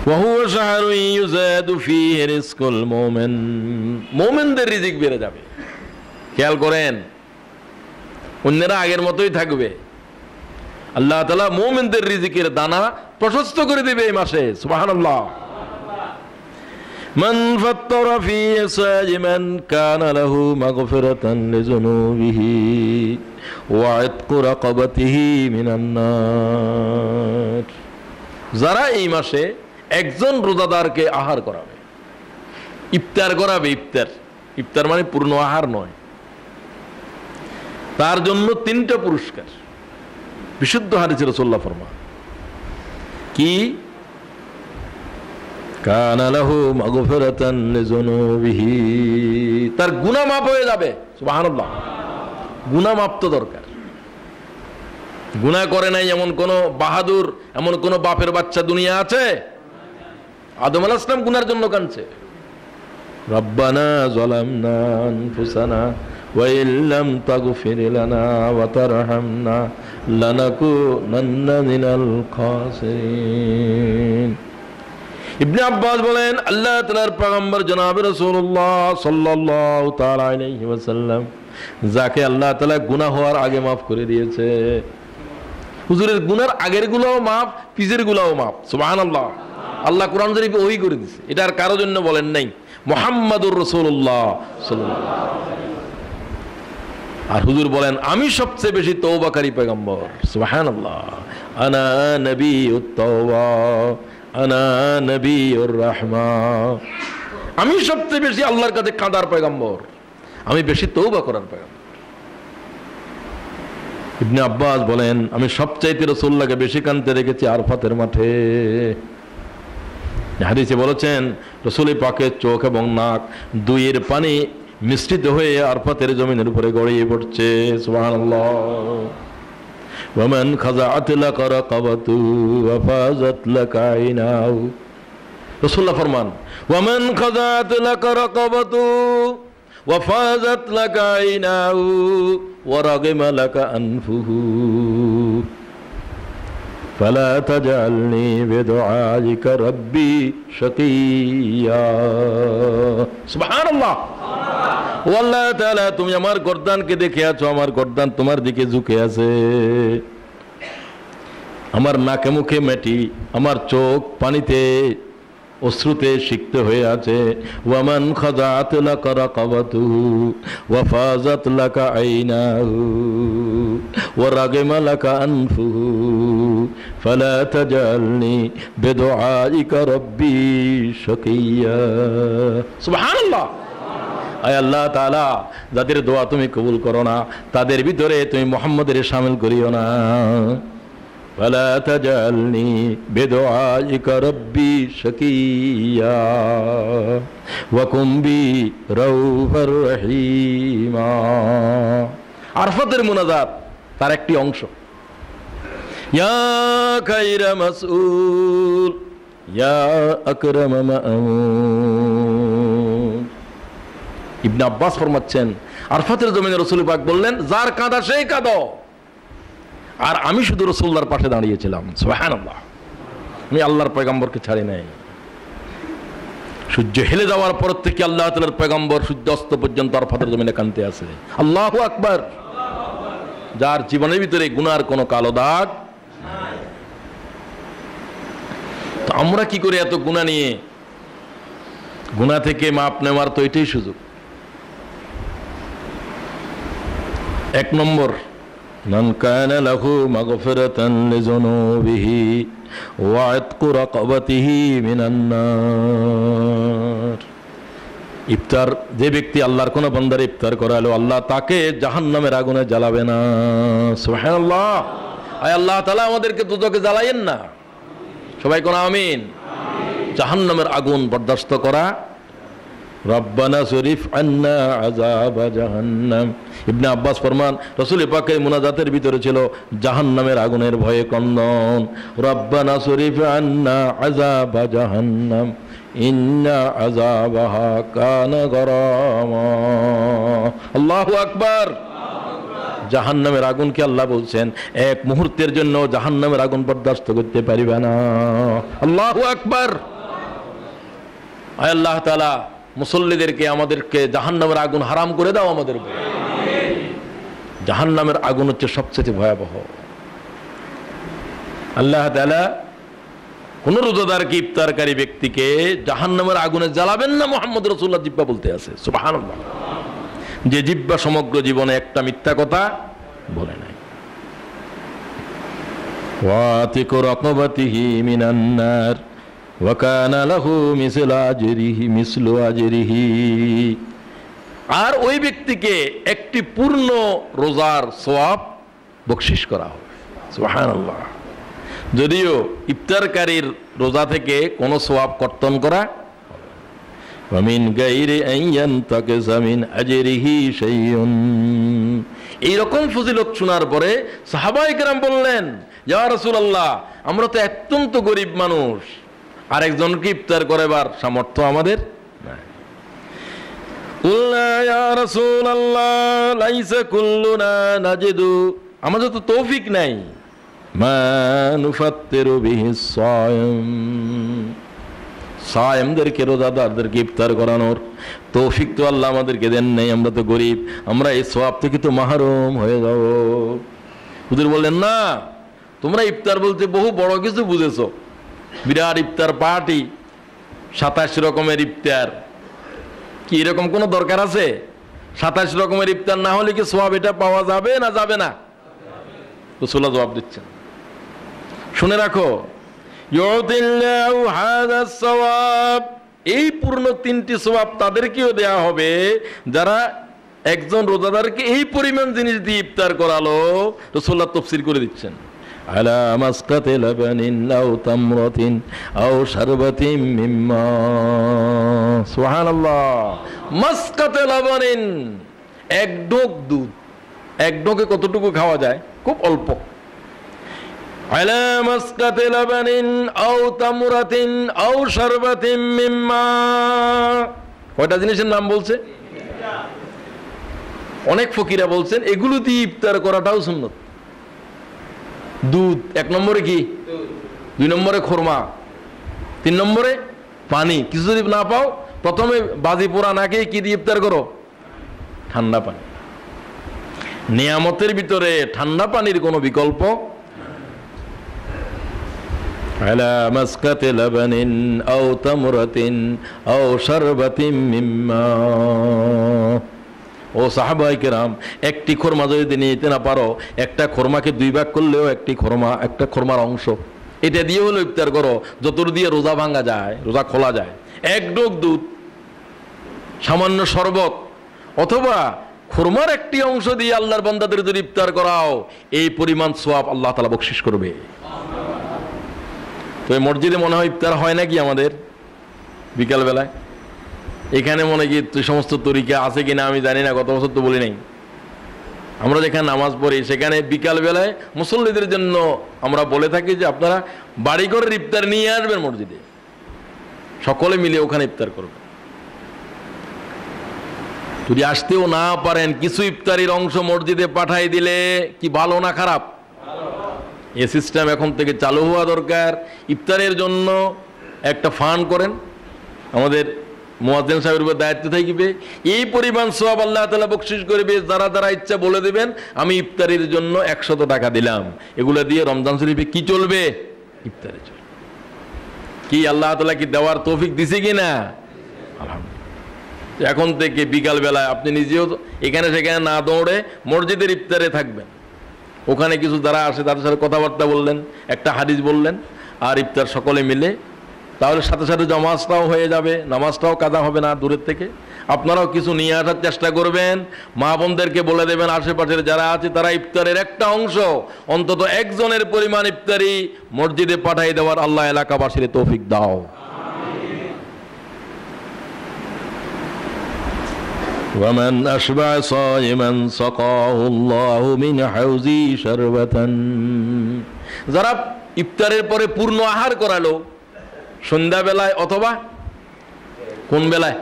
ওয়া হুয়া শাহরুন ইউজাদু ফীহি রিজকুল মুমিন। মুমিনদের রিজিক বেড়ে যাবে। খেয়াল করেন, অন্যরা আগের মতোই থাকবে, আল্লাহ তাআলা মুমিনদের রিজিকের দানা প্রশস্ত করে দিবে এই মাসে। সুবহানাল্লাহ। মান ফাত্তারা ফি সাইমান কানা লাহু মাগফিরাতান লিযুনুবিহি ওয়া ইতকু রাকাবাতিহি মিনান নার। যারা এই মাসে একজন রোজাদারকে আহার করাবে, ইফতার করাবে, ইফতার মানে পূর্ণ আহার নয়, তার জন্য 3টা পুরস্কার। বিশুদ্ধ হাদিসে রাসূলুল্লাহ ফরমান কি? কানা লাহু মাগফিরাতান লিযুনুবিহি, তার গুনাহ মাফ হয়ে যাবে। সুবহানাল্লাহ। গুনাহ মাফ তো দরকার। গুনাহ করে নাই এমন কোন বাহাদুর, এমন কোন বাপের বাচ্চা দুনিয়া আছে? আদম আলাইহিস সালাম গুনার জন্য কাঁদছে, রব্বানা যালামনা আনফুসানা ওয়া ইল্লাম তাগফির লানা ওয়া তারহামনা লানাকুনান্না মিনাল খাসিরিন। ইবনে আব্বাস বলেন আল্লাহ তাআলার পয়গম্বর জনাব রাসূলুল্লাহ সাল্লাল্লাহু তাআলা আলাইহি ওয়াসাল্লাম যাকে আল্লাহ তাআলা গুনাহ হওয়ার আগে মাফ করে দিয়েছে, হুজুরের গুনার আগের গুলাও মাফ, পিছের গুলাও মাফ। সুবহানাল্লাহ। আল্লাহ কোরআন শরীফে ওই করে দিয়েছে, এটা আর কারোর জন্য বলেন নাই, মুহাম্মাদুর রাসূলুল্লাহ সাল্লাল্লাহু আলাইহি ওয়াসাল্লাম। আর হুজুর বলেন আমি সবচেয়ে বেশি তওবাকারী পয়গম্বর। সুবহানাল্লাহ। আনা নবিয়ুত তাওবা আনা নবিয়ুর রাহমা, আমি সবচেয়ে বেশি আল্লাহর কাছে কাঁদার পয়গম্বর, আমি বেশি তওবা করার পয়গম্বর। ইবনে আব্বাস বলেন আমি সবচাইতে রাসূলুল্লাহকে বেশি কাঁদতে দেখেছি আরফাতের মাঠে। হাদিসে বলেছেন রাসূল পাকের চোখ এবং নাক দুইয়ের পানি মিশ্রিত হয়ে আরফাতের জমিনের উপরে গড়িয়ে পড়ছে। সুবহানাল্লাহ। ওয়ামান খাযাআত লাকা রাকাবাতু ওয়া ফাযাত লাকা আইনাহু, রাসূলুল্লাহ ফরমান ওয়ামান খাযাআত লাকা রাকাবাতু ওয়া ফাযাত লাকা আইনাহু ওয়া রাগিমা লাকা আনফুহু ফালা তাজআলনি বিদুআইকা রাব্বি শাকিয়া। সুবহানাল্লাহ। ও আল্লাহ তাআলা তুমি আমার গর্দানকে দেখে আছো, আমার গর্দান তোমার দিকে ঝুঁকে আছে, আমার নাকে মুখে মাটি, আমার চোখ পানিতে অশ্রুতে সিক্ত হয়ে আছে। ওয়ামান খাযাআত লাকা রাকাবাতুহু ওয়া ফাযাত লাকা আইনাহু ওয়া রাগিমা লাকা আনফুহু ফালা তাজআলনি বিদুআইকা রাব্বি শাকিয়া। সুবহানাল্লাহ। আয় আল্লাহ তাআলা যাদের দোয়া তুমি কবুল করো না তাদের ভিতরে তুমি মুহাম্মদের শামিল করিও না। ফালা তাজআলনি বিদুআইকা রাব্বি শাকিয়া ওয়া কুম বি রাউফার রহিমা। আরফাতের মুনাজাত তার একটি অংশ। ইয়া খায়রা মাসউল ইয়া আকরাম মা'মুন। ইবনে আব্বাস ফরমাচ্ছেন আরফাতের জমিনে রাসূল পাক বললেন যার কাঁদা সেই কাঁদো, আর আমি শুধু রাসূলুল্লাহর পাশে দাঁড়িয়েছিলাম। সুবহানাল্লাহ। আমি আল্লাহর পয়গম্বরকে ছাড়ি নাই। সূর্য হেলে যাওয়ার পর থেকে আল্লাহ তাআলার পয়গম্বর সূর্য অস্ত পর্যন্ত আরফাতের জমিনে কাঁদতে আছে। আল্লাহু আকবার। যার জীবনের ভিতরে গুনার কোনো কালো দাগ নাই। তো আমরা কি করে এত গুনাহ নিয়ে, গুনাহ থেকে মাপ নেওয়ার তো এটাই সুযোগ। এক নম্বর মান কানা লাহু মাগফিরাতান লিযুনুবিহি ওয়া ইতকু রাকাবাতিহি মিনান নার। ইফতার, যে ব্যক্তি আল্লাহর কোন বান্দার ইফতার করালো আল্লাহ তাকে জাহান্নামের আগুনে জ্বালাবে না। সুবহানাল্লাহ। আয় আল্লাহ তাআলা আমাদেরকে দুজকে জ্বালায়েন না। সবাই কোন আমিন। জাহান্নামের আগুন বরদাস্ত করা। রব্বানা শরীফ আন্না আযাব জাহান্নাম। ইবনে আব্বাস ফরমান রাসূল পাকের মুনাজাতের ভিতরে ছিল জাহান্নামের আগুনের ভয়ে ক্রন্দন। রব্বানা শরীফ আন্না আযাব জাহান্নাম ইন্না আযাবাহা কানা গরামা। আল্লাহু আকবার। জাহান্নামের আগুনকে আল্লাহ বলছেন এক মুহূর্তের জন্য জাহান্নামের আগুন বরদাস্ত করতে পারিবে না। আল্লাহু আকবার। আয় আল্লাহ তাআলা মুসল্লিদেরকে আমাদেরকে জাহান্নামের আগুন হারাম করে দাও আমাদের উপর। জাহান্নামের আগুন হচ্ছে সবচেয়ে ভয়াবহ। আল্লাহ তাআলা কোন রোজাদারকে ইফতারকারী ব্যক্তিকে জাহান্নামের আগুনে জ্বালাবেন না মুহাম্মদ রাসূলুল্লাহ জিহ্বা বলতে আছে। সুবহানাল্লাহ। যে জিহ্বা সমগ্র জীবনে একটা মিথ্যা কথা বলে নাই। ওয়াতিকু রাকাবাতিহি মিনান নার ওয়া কানা লাহু মিসলু আজরিহি। আর ওই ব্যক্তিকে একটি পূর্ণ রোজার সওয়াব বকশিশ করা হবে। সুবহানাল্লাহ। যদিও ইফতারকারীর রোজা থেকে কোনো সওয়াব কর্তন করা ওয়া মিন গায়রি আন ইয়ানতাকিসা মিন আজরিহি শাইউন। এই রকম ফজিলত শোনার পরে সাহাবায়ে কেরাম বললেন ইয়া রাসূলুল্লাহ আমরা তো অত্যন্ত গরীব মানুষ, আরেকজনকে ইফতার করাবার সামর্থ্য আমাদের নাই। কুলনা ইয়া রাসূলুল্লাহ লাইসা কুল্লুনা নাজিদু, আমাদের তো তৌফিক নাই। মা নুফাত্তিরু বিহি সায়ম, সায়েমদেরকে, রোজাদারদেরকে ইফতার করানোর তৌফিক তো আল্লাহ আমাদেরকে দেন নেই। আমরা তো গরিব, আমরা এই সওয়াব থেকে তো মাহরুম হয়ে যাব। হুজুর বললেন, না, তোমরা ইফতার বলতে বহু বড় কিছু বুঝেছো। বিরাট ইফতার পার্টি, 27 রকমের ইফতার, কি এরকম কোনো দরকার আছে? 27 রকমের ইফতার না হলে কি সওয়াব এটা পাওয়া যাবে না যাবে না? রাসূলুল্লাহ জবাব দিচ্ছেন, শুনে রাখো, ইউতিল্লাহু হাযাস সওয়াব, এই পূর্ণ 3টি সওয়াব তাদেরকেও দেয়া হবে যারা একজন রোজাদারকে এই পরিমাণ জিনিস দিয়ে ইফতার করালো। রাসূলুল্লাহ তাফসীর করে দিচ্ছেন, আলা মাসকাতি লাবানিন আও তামরাতিন আও শারবাতিন মিম্মা, সুবহানাল্লাহ, মাসকাতি লাবানিন, এক ঢোক দুধ। এক ঢোকে কতটুকু খাওয়া যায়? খুব অল্প। আলা মাসকাতি লাবানিন আও তামরাতিন আও শারবাতিন মিম্মা, কয়টা জিনিসের নাম বলছে? অনেক ফকিরা বলছেন এগুলো দিয়ে ইফতার করাটাও সুন্নত। দুধ 1 নম্বরে, কি 2 নম্বরে খোরমা, 3 নম্বরে পানি। কিছু যদি না পাও, প্রথমে বাজি পোড়া না খেয়ে কি দিয়ে ইফতার করো? ঠান্ডা পানি। নিয়ামতের ভিতরে ঠান্ডা পানির কোনো বিকল্প। আলা মাসকাতি লাবানিন আও তামরাতিন আও শারবাতিন মিম্মা, ও সাহাবায়ে কেরাম, একটি খোরমা যদি নিতে না পারো, একটা খোরমাকে 2 ভাগ করলেও একটা খোরমার অংশ, এটা দিয়ে হলো ইফতার করো, যতটুকু দিয়ে রোজা ভাঙা যায়, রোজা খোলা যায়। 1 ঢোক দুধ, সামান্য শরবত, অথবা খোরমার একটি অংশ দিয়ে আল্লাহর বান্দাদের যদি ইফতার করাও, এই পরিমাণ সওয়াব আল্লাহ তাআলা বকশিশ করবে। তো এই মসজিদে মনে হয় ইফতার হয় নাকি আমাদের বিকাল বেলায়? এখানে মনে কি সমস্ত তরিকা আছে কিনা আমি জানি না, গত বছর তো বলি নাই। আমরা যেখানে নামাজ পড়ি সেখানে বিকাল বেলায় মুসল্লিদের জন্য আমরা বলে থাকি যে আপনারা বাড়ি ঘরের ইফতার নিয়ে আসবেন মসজিদে, সকলে মিলে ওখানে ইফতার করবেন। যদি আসতেও না পারেন, কিছু ইফতারির অংশ মসজিদে পাঠাই দিলে কি ভালো না খারাপ? এই সিস্টেম এখন থেকে চালু হওয়া দরকার। ইফতারের জন্য একটা ফান্ড করেন, আমাদের মুয়াজ্জিন সাহেবের উপর দায়িত্ব থাকবে। এই পরিমাণ সওয়াব আল্লাহ তাআলা বকশিশ করবে, যারা যারা ইচ্ছা বলে দেবেন আমি ইফতারির জন্য 100 টাকা দিলাম। এগুলো দিয়ে রমজান শরীফে কি চলবে? ইফতারে চলবে। কি আল্লাহ তাআলা কি দেওয়ার তৌফিক দিছে কিনা? আলহামদুলিল্লাহ। এখন থেকে বিকাল বেলায় আপনি নিজেও এখানে সেখানে না দৌড়ে মসজিদের ইফতারে থাকবেন। ওখানে কিছু যারা আসে তাদের সাথে কথাবার্তা বললেন, একটা হাদিস বললেন, আর ইফতার সকলে মিলে, তাহলে সাথে সাথে জমাজটাও হয়ে যাবে, নামাজটাও কাজা হবে না দূরের থেকে। আপনারাও কিছু নিয়ে আসার চেষ্টা করবেন, মা বোনদেরকে বলে দেবেন আশেপাশের যারা আছে তারা ইফতারের একটা অংশ, অন্তত একজনের পরিমাণ ইফতারি মসজিদে পাঠিয়ে দেওয়ার আল্লাহ এলাকাবাসীর তৌফিক দাও। ومن أشبع صائما سقاه الله من حوزه شربة, যারা ইফতারের পরে পূর্ণ আহার করালো সন্ধ্যাবেলায় অথবা কোন বেলায়?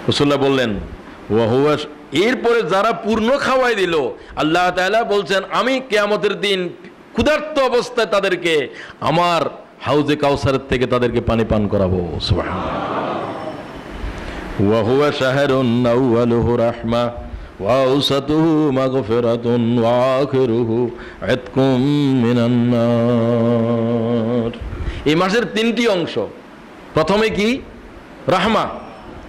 রাসূলুল্লাহ বললেন ওয়াহুয়া, এরপরে যারা পূর্ণ খাওয়াই দিল, আল্লাহ তাআলা বলছেন আমি কিয়ামতের দিন ক্ষুধার্ত অবস্থায় তাদেরকে আমার হাউজে কাউসারের থেকে তাদেরকে পানি পান করাবো। সুবহানাল্লাহ। ওয়াহুয়া শাহরুন আউয়ালুহু রাহমা ওয়া আওসাতুহু মাগফিরাতুন ওয়া আখিরুহু ইতকুম মিনান নার। এই মাসের 3টি অংশ, প্রথমে কি? রাহমা,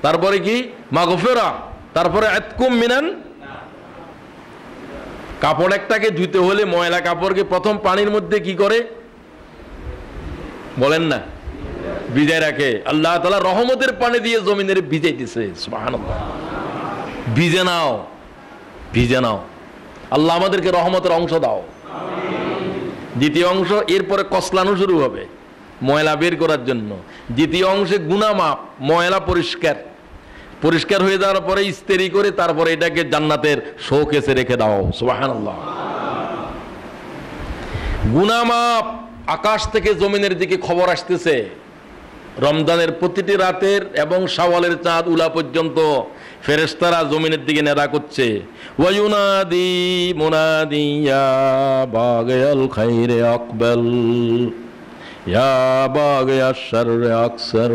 তারপরে কি? মাগফিরা, তারপরে ইতকুম মিনান। কাপড় একটাকে ধুইতে হলে ময়লা কাপড়কে প্রথম পানির মধ্যে কি করে বলেন না? ভিজায় রাখে। আল্লাহ তাআলা রহমতের পানি দিয়ে জমিনের ভিজাইতেছে। সুবহানাল্লাহ। ভিজে নাও, ভিজে নাও, আল্লাহ আমাদেরকে রহমতের অংশ দাও। দ্বিতীয় অংশ, এরপরে কসলানো শুরু হবে ময়লা বের করার জন্য। দ্বিতীয় অংশে গুনাহ মাপ, ময়লা পরিষ্কার হয়ে যাওয়ার পরে ইস্তেরি করে তারপরে এটাকে জান্নাতের শোকেসে রেখে দাও। সুবহানাল্লাহ। গুনাহ মাপ, আকাশ থেকে জমিনের দিকে খবর আসতেছে রমজানের প্রতিটি রাতের এবং শাওয়ালের চাঁদ উলা পর্যন্ত ফেরেশতারা জমিনের দিকে নেড়া করছে। ওয়ায়ুনাদি মুনাদি ইয়া বাগিয়াল খাইরে আকবাল, ইয়া বাগিয়াশ শাররি আকসার।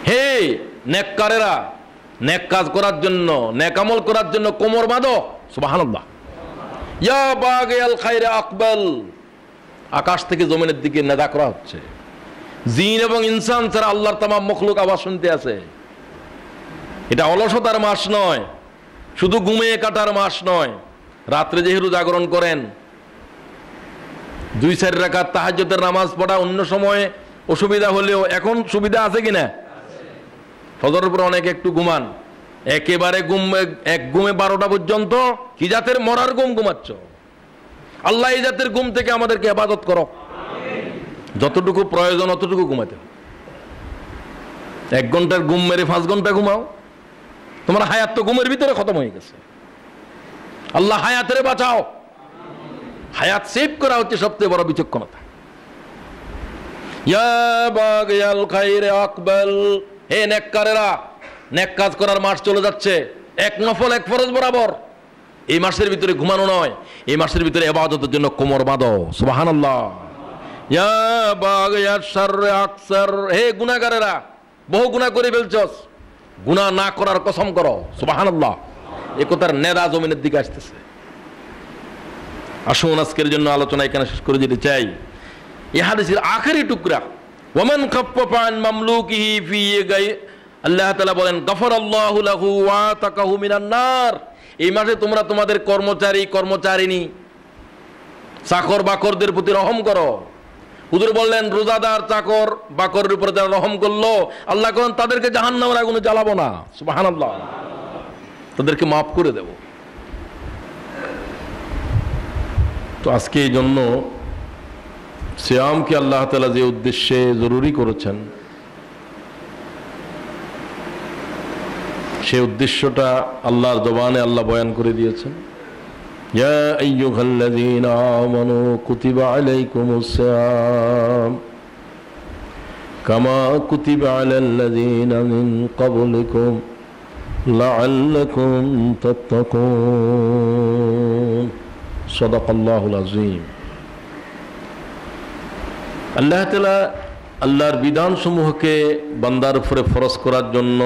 হে নেককারেরা, নেক কাজ করার জন্য, নেক আমল করার জন্য কোমর বাঁধো। সুবহানাল্লাহ। ইয়া বাগিয়াল খায়রে আকবাল। আকাশ থেকে জমিনের দিকে নেদা করা হচ্ছে। জিন এবং ইনসান ছাড়া আল্লাহর তামাম মখলুক আওয়াজ শুনতে আছে। এটা অলসতার মাস নয়, শুধু ঘুমিয়ে কাটার মাস নয়। রাত্রে যেহেতু জাগরণ করেন, 2-4 রাকাত তাহাজ্জুদের নামাজ পড়া অন্য সময়ে অসুবিধা হলেও এখন সুবিধা আছে কিনা? ফজরের পর অনেকে একটু ঘুমান, একেবারে এক ঘুমে 12টা পর্যন্ত। কি জাতের মরার ঘুম ঘুমাচ্ছ? আল্লাহ এই জাতের ঘুম থেকে আমাদেরকে ইবাদত করো। যতটুকু প্রয়োজন অতটুকু ঘুমাতে। 1 ঘন্টার ঘুম মেরে 5 ঘন্টা ঘুমাও, তোমার হায়াত তো ঘুমের ভিতরে খতম হয়ে গেছে। আল্লাহ হায়াতের বাঁচাও। হায়াত সেভ করা হচ্ছে সবচেয়ে বড় বিচক্ষণতা। ইয়া বাগিয়াল খায়রে আকবাল। হে নেককারেরা, নেক কাজ করার মাস চলে যাচ্ছে। 1 নফল 1 ফরজ বরাবর। এই মাসের ভিতরে ঘুমানো নয়, এই মাসের ভিতরে ইবাদতের জন্য কোমর বাঁধো। সুবহানাল্লাহ। ইয়া বাগিয়াশ শাররি আকসার। হে গুনাহগারেরা, বহু গুনাহ করে ফেলছস, গুনাহ না করার কসম করো। সুবহানাল্লাহ। এই কথার নেদা জমিনের দিকে আসতেছে। আসুন আজকের জন্য আলোচনা এখানে শেষ করে দিতে চাই। এই হাদিসের আখেরি টুকরা, ওয়ামান খাফফা আন মামলুকিহি ফি গাই, আল্লাহ তাআলা বলেন গফরাল্লাহু লাহু ওয়া তাকাহু মিনান নার। এই মাসে তোমরা তোমাদের কর্মচারী কর্মচারিণী চাকর বাকরদের প্রতি রহম করো। হুজুর বললেন রোজাদার চাকর বাকরের উপরে যারা রহম করলো, আল্লাহ করেন তাদেরকে জাহান্নামের আগুনে জ্বালাবো না। সুবহানাল্লাহ। তাদেরকে মাফ করে দেব। তো আজকে এই জন্য সিয়ামকে আল্লাহ তাআলা যে উদ্দেশ্যে জরুরি করেছেন, সেই উদ্দেশ্যটা আল্লাহর জবানে আল্লাহ বয়ান করে দিয়েছেন। ইয়া আইয়ুহাল্লাযীনা আমানু কুতিবা আলাইকুমুস সিয়াম কামা কুতিবা আলাল্লাযীনা মিন ক্বাবলিকুম লাআল্লাকুম তাত্তাকুন। সাদাকাল্লাহুল আযীম। আল্লাহ তাআলা আল্লাহর বিধানসমূহকে বান্দার উপরে ফরজ করার জন্য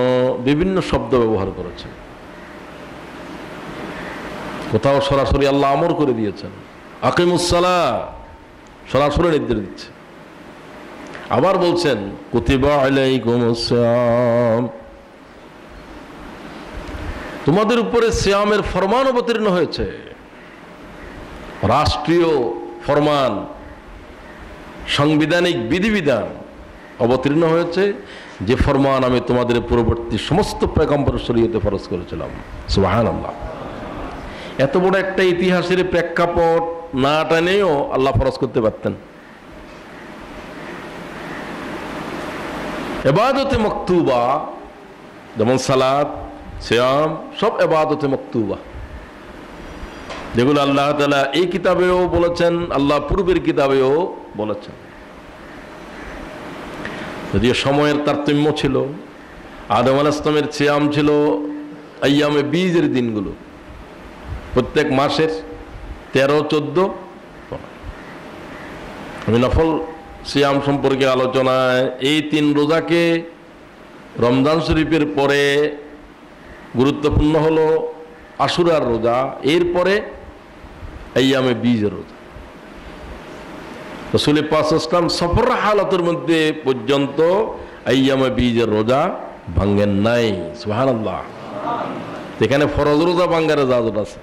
বিভিন্ন শব্দ ব্যবহার করেছেন। কোথাও সরাসরি আল্লাহ আমর করে দিয়েছেন, আকিমুস সালাহ, সরাসরি নির্দেশ দিচ্ছে। আবার বলছেন কুতিবা আলাইকুমুস সিয়াম, তোমাদের উপরে সিয়ামের ফরমান অবতীর্ণ হয়েছে। রাষ্ট্রীয় ফরমান, সাংবিধানিক বিধিবিধান অবতীর্ণ হয়েছে, যে ফরমান আমি তোমাদের পূর্ববর্তী সমস্ত পয়গম্বর শরীয়তে ফরজ করেছিলাম। সুবহানাল্লাহ। এত বড় একটা ইতিহাসের প্রেক্ষাপট না টানেও আল্লাহ ফরজ করতে পারতেন। ইবাদতে মাকতুবা যেমন সালাত, সিয়াম, সব ইবাদতে মাকতুবা, যেগুলো আল্লাহ তাআলা এই কিতাবেও বলেছেন, আল্লাহ পূর্বের কিতাবেও বলেছেন। যদিও সময়ের তারতম্য ছিল, আদম আলাইহিস সালামের সিয়াম ছিল আইয়ামে বীজের দিনগুলো, প্রত্যেক মাসের 13, 14, 15। আমি নফল সিয়াম সম্পর্কে আলোচনায় এই 3 রোজাকে রমজান শরীফের পরে গুরুত্বপূর্ণ হলো আশুরার রোজা, এরপরে আইয়ামে বীজের রোজা। রাসূল পাক সাল্লাল্লাহু আলাইহি ওয়াসাল্লাম সফর হালাতের মধ্যে পর্যন্ত আইয়ামে বীজের রোজা ভাঙেন নাই। সুবহানাল্লাহ। এখানে ফরজ রোজা ভাঙার ইজাজত আছে।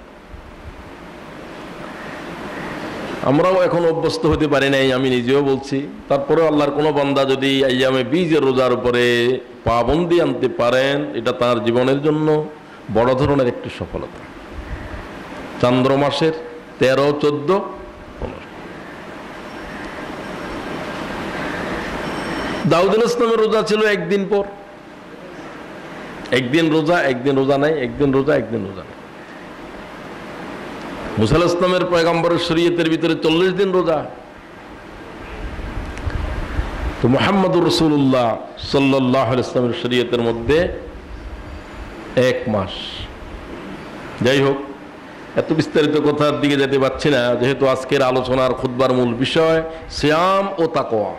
আমরাও এখন অভ্যস্ত হতে পারি নাই, আমি নিজেও বলছি। তারপরে আল্লাহর কোনো বান্দা যদি আইয়ামে বীজের রোজার উপরে পাবন্দি আনতে পারেন, এটা তার জীবনের জন্য বড় ধরনের একটি সফলতা। চন্দ্র মাসের 13, 14, 15। দাউদ আলাইহিস সালামের রোজা ছিল একদিন পর, একদিন রোজা, একদিন রোজা নাই, একদিন রোজা, একদিন রোজা নাই। মুসা আলাইহিস সালামের পয়গম্বরের শরীয়তের ভিতরে 40 দিন রোজা। তো মুহাম্মদুর রাসূলুল্লাহ সাল্লাল্লাহু আলাইহি ওয়াসাল্লামের শরীয়তের মধ্যে 1 মাস। যাই হোক, এত বিস্তারিত কথার দিকে যেতে পারছি না, যেহেতু আজকের আলোচনার খুতবার মূল বিষয় সিয়াম ও তাকওয়া।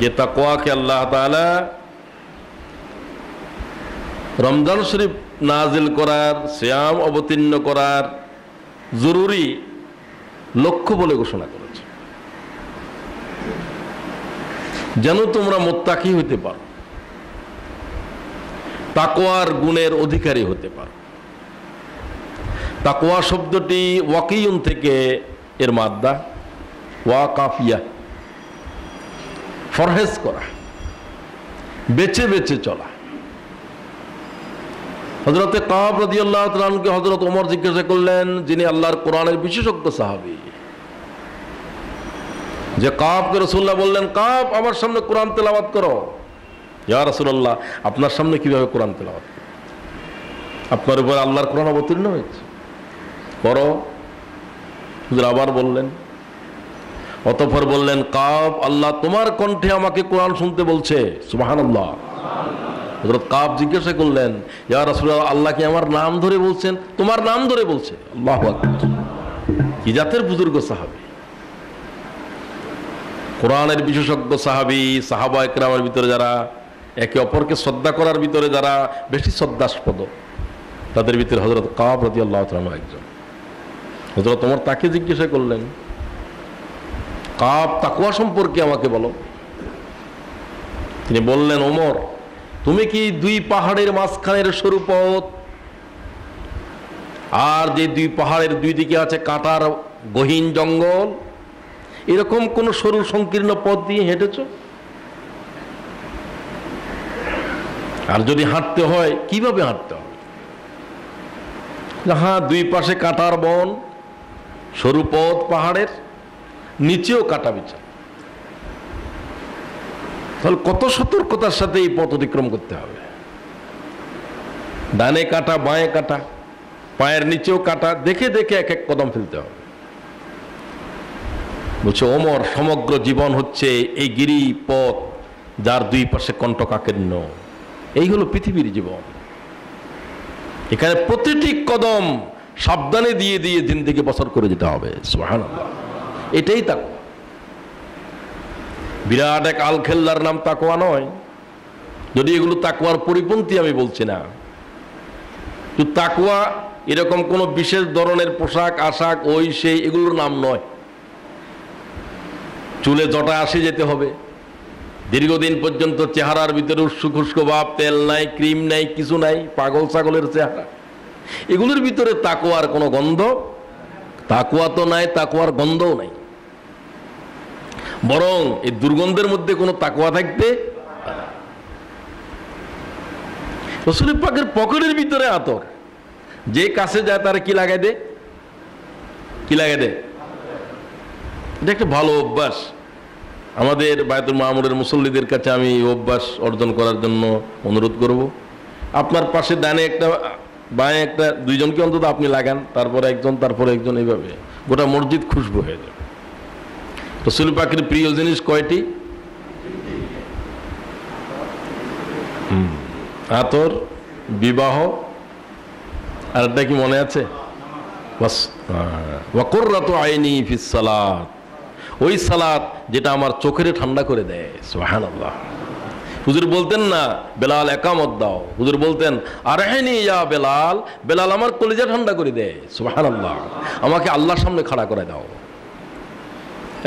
যে তাকওয়াকে আল্লাহ তাআলা রমজান শরীফ নাজিল করার, সিয়াম অবতীর্ণ করার জরুরি লক্ষ্য বলে ঘোষণা করেছে, যেন তোমরা মুত্তাকি হইতে পারো, তাকওয়ার গুণের অধিকারী হতে পারো। তাকওয়া শব্দটি ওয়াকিউন থেকে এর মাদ্দা, ওয়াকাফিয়া, ফরহেজ করা, বেছে বেছে চলা। হযরতে কাব রাদিয়াল্লাহু তাআলা আনহুকে হযরত ওমর জিজ্ঞাসা করলেন, যিনি আল্লাহর কোরআনের বিশেষজ্ঞ সাহাবী, যে কাবকে রাসূলুল্লাহ বললেন, কাব আমার সামনে কোরআন তেলাওয়াত করো। ইয়া রাসূলুল্লাহ, আপনার সামনে কিভাবে কোরআন তেলাওয়াত করব? আপনার উপর আল্লাহর কোরআন অবতীর্ণ হয়েছে, করো। হুজুর আবার বললেন, অতঃপর বললেন, কাব আল্লাহ তোমার কণ্ঠে আমাকে কোরআন শুনতে বলছে। সুবহানাল্লাহ। হযরত কাব জিজ্ঞাসা করলেন, ইয়া রাসূলুল্লাহ, আল্লাহ কি আমার নাম ধরে বলছেন? তোমার নাম ধরে বলছে। আল্লাহু আকবার। কি জাতের বুজুর্গ সাহাবী, কোরআনের বিশেষজ্ঞ সাহাবী, সাহাবা ইকরামের ভিতরে যারা একে অপরকে শ্রদ্ধা করার ভিতরে যারা বেশি শ্রদ্ধাস্পদ, তাদের ভিতরে হযরত কাব রাদিয়াল্লাহু তাআলা একজন। হযরত ওমর তাকে জিজ্ঞাসা করলেন, কাব তাকওয়া সম্পর্কে আমাকে বলো। তিনি বললেন, ওমর, তুমি কি দুই পাহাড়ের মাঝখানের সরু পথ, আর যে দুই পাহাড়ের দুই দিকে আছে কাঁটার গহীন জঙ্গল, এরকম কোন সরু সংকীর্ণ পথ দিয়ে হেঁটেছ? আর যদি হাঁটতে হয় কিভাবে হাঁটতে হবে? হ্যাঁ, দুই পাশে কাঁটার বন, সরু পথ, পাহাড়ের নিচেও কাঁটা বিছা। তাহলে কত সতর্কতার সাথে এই পথ অতিক্রম করতে হবে। ডানে কাঁটা, বাঁয়ে কাঁটা, পায়ের নিচেও কাঁটা, দেখে দেখে এক এক কদম ফেলতে হবে। বলছে, ওমর, সমগ্র জীবন হচ্ছে এই গিরি পথ যার দুই পাশে কণ্টকাকীর্ণ। এই হলো পৃথিবীর জীবন। এখানে প্রতিটি কদম সাবধানে দিয়ে দিয়ে জিন্দেগি বছর করে যেতে হবে। সুবহানাল্লাহ। এটাই তাকওয়া। বিরাট এক আলখেল্লার নাম তাকওয়া নয়, যদি এগুলো তাকওয়ার পরিপন্থী আমি বলছি না। তো তাকওয়া এরকম কোন বিশেষ ধরনের পোশাক আশাক, ওই সেই, এগুলোর নাম নয়। চুলে জটা আসে যেতে হবে, দীর্ঘদিন পর্যন্ত চেহারার ভিতরে উস্কো খুস্কো ভাব, তেল নাই, ক্রিম নাই, কিছু নাই, পাগল ছাগলের চেহারা, এগুলোর ভিতরে তাকওয়ার কোনো গন্ধ, তাকওয়া তো নাই, তাকওয়ার গন্ধও নাই। বরং এই দুর্গন্ধের মধ্যে কোনো তাকওয়া থাকতে। রাসূল পাকের পকেটের ভিতরে আতর, যে কাছে যায় তারা কি লাগাই দে? কি লাগাই দে? এটা একটা ভালো অভ্যাস। আমাদের বায়তুল মামুরের মুসল্লিদের কাছে আমি এই অভ্যাস অর্জন করার জন্য অনুরোধ করব। আপনার পাশে ডানে একটা, বাঁয়ে একটা, দুইজনকে অন্তত আপনি লাগান, তারপরে একজন, তারপরে একজন, এইভাবে গোটা মসজিদ খুশবু হয়ে যাবে। রাসূল পাকের প্রিয় জিনিস কয়টি? আতর, বিবাহ, আর একটা কি মনে আছে? ওয়া কুররাতু আইনি ফিস সালাত, ওই সালাত যেটা আমার চোখের ঠান্ডা করে দেয়। সুবহানাল্লাহ। হুজুর বলতেন না, বেলাল একামত দাও, হুজুর বলতেন, আরহিনি ইয়া বেলাল, বেলাল আমার কলিজা ঠান্ডা করে দেয়। সুবহানাল্লাহ। আমাকে আল্লাহর সামনে খাড়া করে দাও।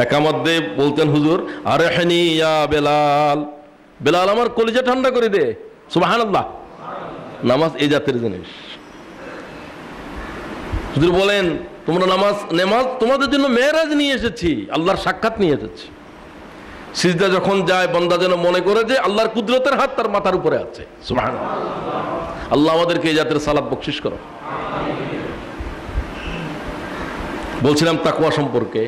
একামত দিয়ে বলতেন হুজুর, আরহিনি ইয়া বেলাল, বেলাল আমার কলিজা ঠান্ডা করে দে। সুবহানাল্লাহ। নামাজ এই জাতের জিনিস। হুজুর বলেন, তোমরা নামাজ তোমাদের জন্য মেরাজ নিয়ে এসেছি, আল্লাহর সাক্ষাৎ নিয়ে এসেছি। সিজদা যখন যায়, বান্দা যেন মনে করে যে আল্লাহর কুদরতের হাত তার মাথার উপরে আছে। সুবহানাল্লাহ। আল্লাহ আমাদেরকে এই জাতের সালাত বকশিশ করো। বলছিলাম তাকওয়া সম্পর্কে।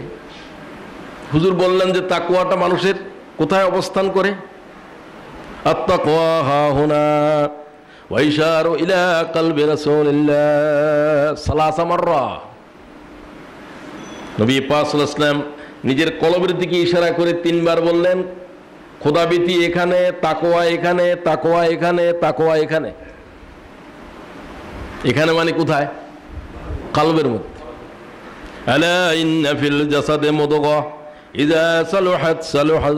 হুজুর বললেন যে তাকওয়াটা মানুষের কোথায় অবস্থান করে? আত-তাকওয়া হাহুনা ওয়া ইশারু ইলা কলবি রাসূলিল্লাহ সালাসা মাররা। নবী পাক সাল্লাল্লাহু আলাইহি ওয়াসাল্লাম নিজের কলবের দিকে ইশারা করে 3 বার বললেন, খোদাভীতি এখানে, তাকওয়া এখানে, তাকওয়া এখানে, তাকওয়া এখানে। এখানে মানে কোথায়? কালবের মধ্যে। আলা ইন্না ফিল জাসাদে মুদগা ইযা সালুহাত সালুহা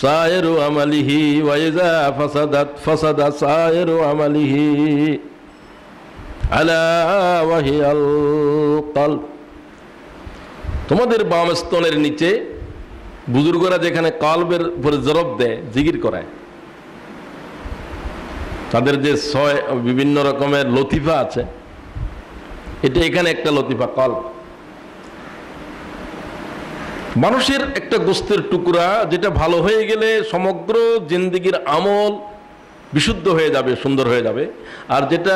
সায়রু আমালিহি ওয়া ইযা ফাসাদাত ফাসাদা সায়রু আমালিহি আলা ওয়া হিয়াল কলব। তোমাদের বাম স্তনের নিচে বুজুর্গরা যেখানে কলবের উপরে জরব দেয়, জিকির করায়, তাদের যে 6 বিভিন্ন রকমের লতিফা আছে, এটা এখানে একটা লতিফা কলব। মানুষের একটা গোস্তের টুকরা যেটা ভালো হয়ে গেলে সমগ্র জিন্দেগির আমল বিশুদ্ধ হয়ে যাবে, সুন্দর হয়ে যাবে, আর যেটা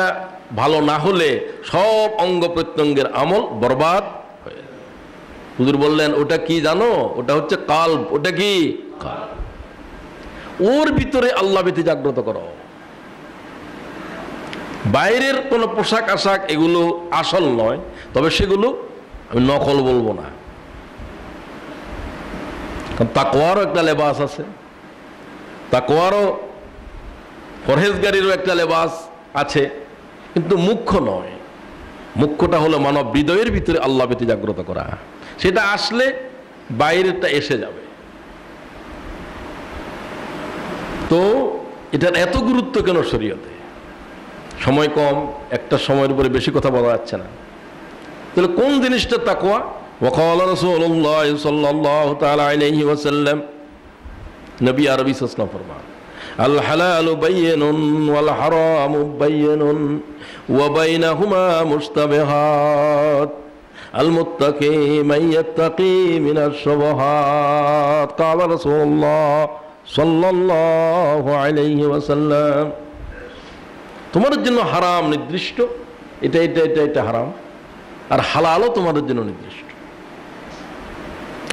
ভালো না হলে সব অঙ্গ প্রত্যঙ্গের আমল বরবাদ হয়ে যাবে। হুজুর বললেন ওটা কি জানো? ওটা হচ্ছে কলব। ওটা কি? কলব। ওর ভিতরে আল্লাহ ভীতি জাগ্রত করো। বাইরের কোনো পোশাক আশাক এগুলো আসল নয়, তবে সেগুলো আমি নকল বলবো না। তাকওয়ারও একটা লেবাস আছে, তাকওয়ারও পরহেজগারিরও একটা লেবাস আছে, কিন্তু মুখ্য নয়। মুখ্যটা হলো মানব হৃদয়ের ভিতরে আল্লাহ ভীতি জাগ্রত করা। সেটা আসলে বাইরেরটা এসে যাবে। তো এটার এত গুরুত্ব কেন শরীয়তে? সময় কম, একটা সময়ের উপরে বেশি কথা বলা যাচ্ছে না। তাহলে কোন জিনিসটা তাকওয়া? وقال رسول الله صلى الله تعالى عليه وسلم, নবী আরবী সাল্লাল্লাহু ফরমান, আল হালালু বাইয়িনুন ওয়াল হারামু বাইয়িনুন ওয়া বাইনাহুমা মুশতাবিহাত আল মুত্তাকি মান ইয়াত্তাকি মিনাশ শুবহাত। قال رسول الله صلى الله عليه وسلم, তোমার জন্য হারাম নির্দিষ্ট, এটা এটা এটা এটা হারাম, আর হালালও তোমাদের জন্য নির্দিষ্ট।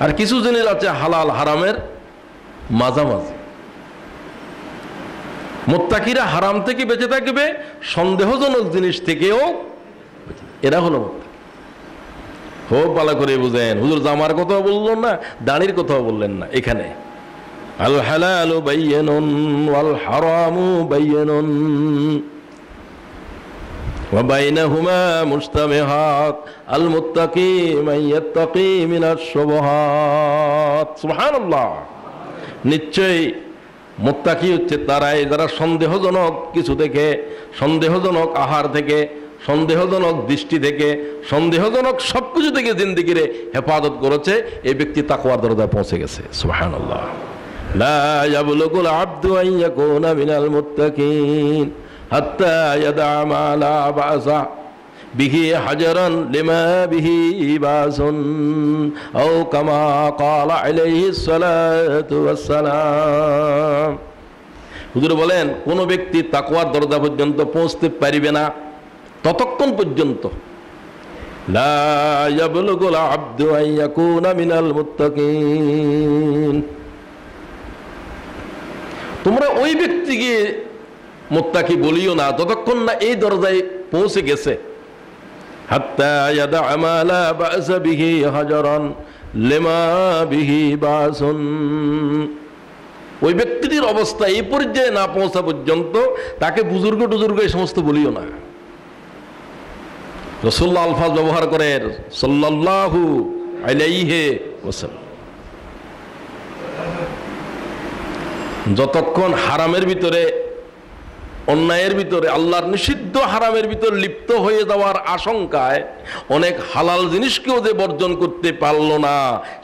আর কিছু জিনিস আছে হালাল হারামের মাঝামাঝি। মুত্তাকিরা হারাম থেকে বেঁচে থাকবে, সন্দেহজনক জিনিস থেকেও। এরা হলো মুত্তাকি। খুব ভালো করে বুঝেন, হুজুর জামার কথাও বললেন না, দাড়ির কথাও বললেন না। এখানে আল হালালু বাইয়িনুন ওয়াল হারামু বাইয়িনুন ওয়া বাইনাহুমা মুশতাবিহাত আল মুত্তাকি মান ইয়াত্তাকি মিনাশ শুবহাত। সুবহানাল্লাহ। নিশ্চয়ই মুত্তাকি হচ্ছে তারাই যারা সন্দেহজনক কিছু থেকে, সন্দেহজনক আহার থেকে, সন্দেহজনক দৃষ্টি থেকে, সন্দেহজনক সবকিছু থেকে জিন্দেগিরে হেফাজত করেছে। এই ব্যক্তি তাকওয়ার দরজায় পৌঁছে গেছে। সুবহানাল্লাহ। লা ইয়াবলুগুল আবদু আন ইয়াকুনা মিনাল মুত্তাকিন হাত্তা ইয়াদা মা লা বাসা বিহি হাজারান লিমা বিহি বাসুন আও কামা ক্বালা আলাইহিস সালাতু ওয়াস সালাম। হুজুর বলেন, কোন ব্যক্তি তাকওয়ার দরজা পর্যন্ত পৌঁছতে পারবে না ততক্ষণ পর্যন্ত লা ইয়াবলুগুল আবদু আন ইয়াকুনা মিনাল মুত্তাকিন। তোমরা ওই ব্যক্তিকে মুত্তাকি বলিও না যতক্ষণ না এই দরজায় পৌঁছে গেছে। হাত্তা ইয়াদা মা লা বা'সা বিহি হাজারান লিমা বিহি বাসুন। ওই ব্যক্তিটির অবস্থা এই পর্যায়ে না পৌঁছা পর্যন্ত তাকে বুজুর্গ টুজুর্গ এই সমস্ত বলিও না। রাসূলুল্লাহ আলফাজ ব্যবহার করেন সাল্লাল্লাহু আলাইহি ওয়াসাল্লাম। যতক্ষণ হারামের ভিতরে, অন্যায়ের ভিতরে, আল্লাহর নিষিদ্ধ হারামের ভিতরে লিপ্ত হয়ে যাওয়ার আশঙ্কায় অনেক হালাল জিনিসকেও যে বর্জন করতে পারলো না,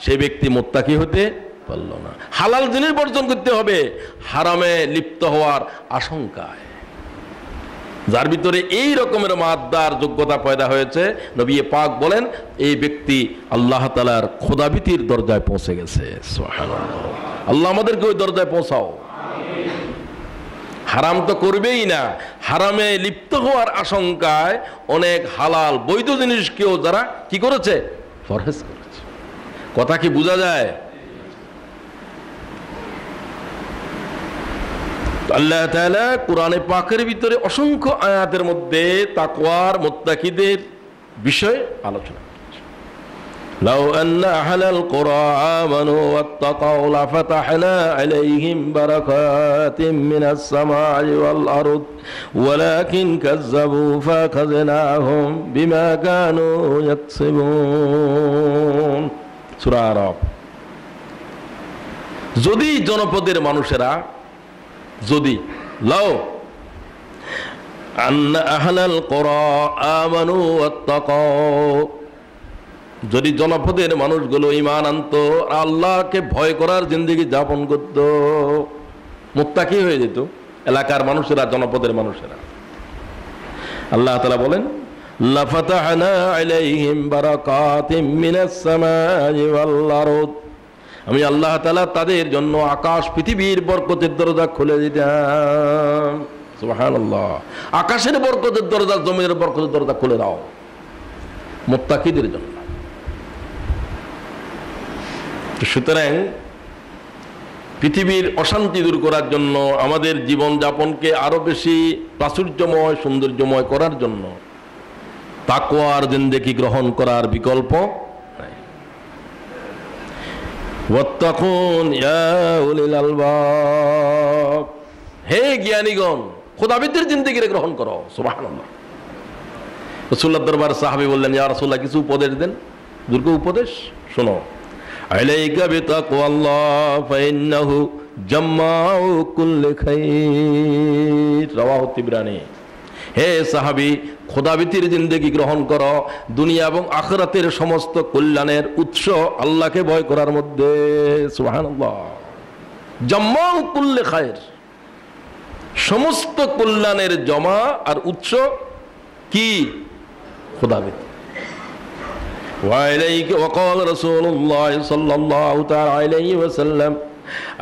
সে ব্যক্তি মুত্তাকি হতে পারল না। হালাল জিনিস বর্জন করতে হবে হারামে লিপ্ত হওয়ার আশঙ্কায়। যার ভিতরে এই রকমের মাদ্দার যোগ্যতা পয়দা হয়েছে, নবী পাক বলেন এই ব্যক্তি আল্লাহ তাআলার খোদাভীতির দরজায় পৌঁছে গেছে। সুবহানাল্লাহ। আল্লাহ আমাদেরকে ওই দরজায় পৌঁছাও। হারাম তো করবেই না, হারামে লিপ্ত হওয়ার আশঙ্কায় অনেক হালাল বৈধ জিনিসকেও যারা কি করেছে, পরহেজ করেছে। কথা কি বোঝা যায়? আল্লাহ তাআলা কোরআনে পাকের ভিতরে অসংখ্য আয়াতের মধ্যে তাকওয়ার মুত্তাকিদের বিষয়ে আলোচনা করেছেন। লাউ আন্না আহলাল কুরা আমানু ওয়াত্তাকাউ লাফাতাহনা আলাইহিম বারাকাতিম মিনাস সামাই ওয়াল আরদ ওয়ালাকিন কাযযাবু ফাখাযনাহুম বিমা কানু ইয়াকসিবুন। সূরা আরাফ। যদি জনপদের মানুষেরা, যদি লাউ আন্না আহলাল কুরা আমানু ওয়াত্তাকাউ, যদি জনপদের মানুষগুলো ঈমান আনতো, আল্লাহকে ভয় করার জিন্দেগি যাপন করত, মুত্তাকি হয়ে যেত এলাকার মানুষেরা, জনপদের মানুষেরা। আল্লাহ তাআলা বলেন লাফাতাহনা আলাইহিম বারাকাতিম মিনাস সামাই ওয়াল আরদ, আমি আল্লাহ তাআলা তাদের জন্য আকাশ পৃথিবীর বরকতের দরজা খুলে দিতাম। সুবহানাল্লাহ। আকাশের বরকতের দরজা, জমিনের বরকতের দরজা খুলে দাও মুত্তাকিদের জন্য। সুতরাং পৃথিবীর অশান্তি দূর করার জন্য, আমাদের জীবন যাপনকে আরো বেশি প্রাচুর্যময়, সৌন্দর্যময় করার জন্য তাকওয়ার জিন্দেগি গ্রহণ করার বিকল্প নাই। ওয়াত্তাকুন ইয়া উলিল আলবাব, হে জ্ঞানীগণ, খোদাবিদের জিন্দেগি গ্রহণ করো। সুবহানাল্লাহ। রাসূলুল্লাহ দরবার সাহাবী বললেন, ইয়া রাসূলুল্লাহ কিছু উপদেশ দেন। দুর্গ উপদেশ শোনো। আলাইকা বিতাকওয়াল্লাহ ফাইন্নাহু জাম্মাউ কুল্লি খাইর, রাওয়াহু তিবরানী। হে সাহাবী, খোদাবিতির জিন্দেগি গ্রহণ করো, দুনিয়া এবং আখিরাতের সমস্ত কল্যাণের উৎস আল্লাহকে ভয় করার মধ্যে। সুবহানাল্লাহ। জাম্মাউ কুল্লি খাইর, সমস্ত কল্যাণের জমা আর উৎস কি? খোদাবিত। وقال رسول الله صلى الله تعالى عليه وسلم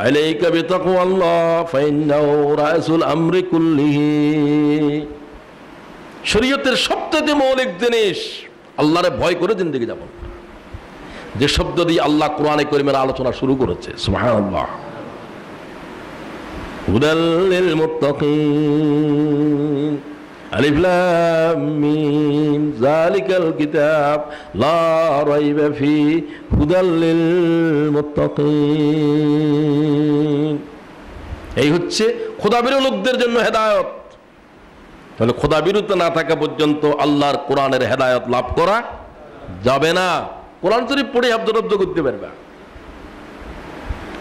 عليك بتقوى الله فإنه رأس الأمر كله। শরীয়তের সবচেয়ে মৌলিক জিনিস আল্লাহরে ভয় করে জিন্দেগি যাপন, যে শব্দ দিয়ে আল্লাহ কোরআনে কারীমের আলোচনা শুরু করেছে। সুবহানাল্লাহ। হুদাল লিল মুত্তাকিন, আলিফ লাম মিম, যালিকাল কিতাব লা রাইবা ফি হুদাল লিল মুত্তাকিন। এই হচ্ছে খোদাবিরু লোকদের জন্য হেদায়েত। তাহলে খোদাবিরুতা না থাকা পর্যন্ত আল্লাহর কোরআনের হেদায়েত লাভ করা যাবে না। কোরআন শরীফ পড়ে হাফজ করতে পারবে,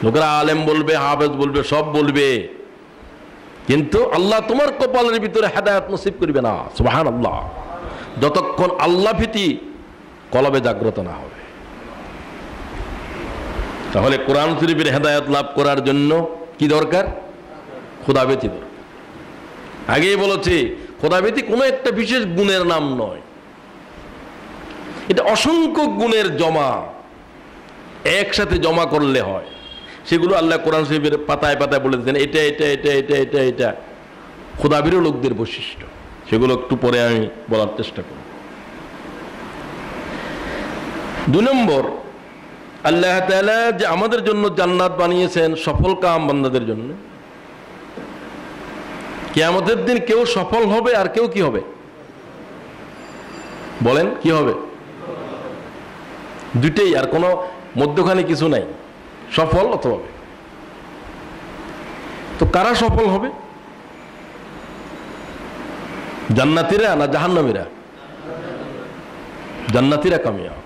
লোকেরা আলেম বলবে, হাফেজ বলবে, সব বলবে, কিন্তু আল্লাহ তোমার কপালের ভিতরে হেদায়েত নসিব করবে না। সুবহানাল্লাহ। যতক্ষণ আল্লাহ ভীতি কলবে জাগ্রত না হবে। তাহলে কোরআন শরীফের হেদায়েত লাভ করার জন্য কি দরকার? খোদাভীতি দরকার। আগেই বলেছি, খোদাভীতি কোনো একটা বিশেষ গুণের নাম নয়, এটা অসংখ্য গুণের জমা, একসাথে জমা করলে হয়। সেগুলো আল্লাহ কোরআন শরীফের পাতায় পাতায় বলে দিয়েছেন, এটা এটা এটা এটা এটা এটা খোদাভীরু লোকদের বৈশিষ্ট্য। সেগুলো একটু পরে আমি বলার চেষ্টা করব। 2 নম্বর, আল্লাহ তাআলা যে আমাদের জন্য জান্নাত বানিয়েছেন সফল কাম বান্দাদের জন্য। কিয়ামতের দিন কেউ সফল হবে আর কেউ কি হবে? বলেন কি হবে? দুটেই, আর কোনো মধ্যখানে কিছু নাই, সফল অথবা। তো কারা সফল হবে? জান্নাতীরা না জাহান্নামীরা? জান্নাতীরা কামিয়াব।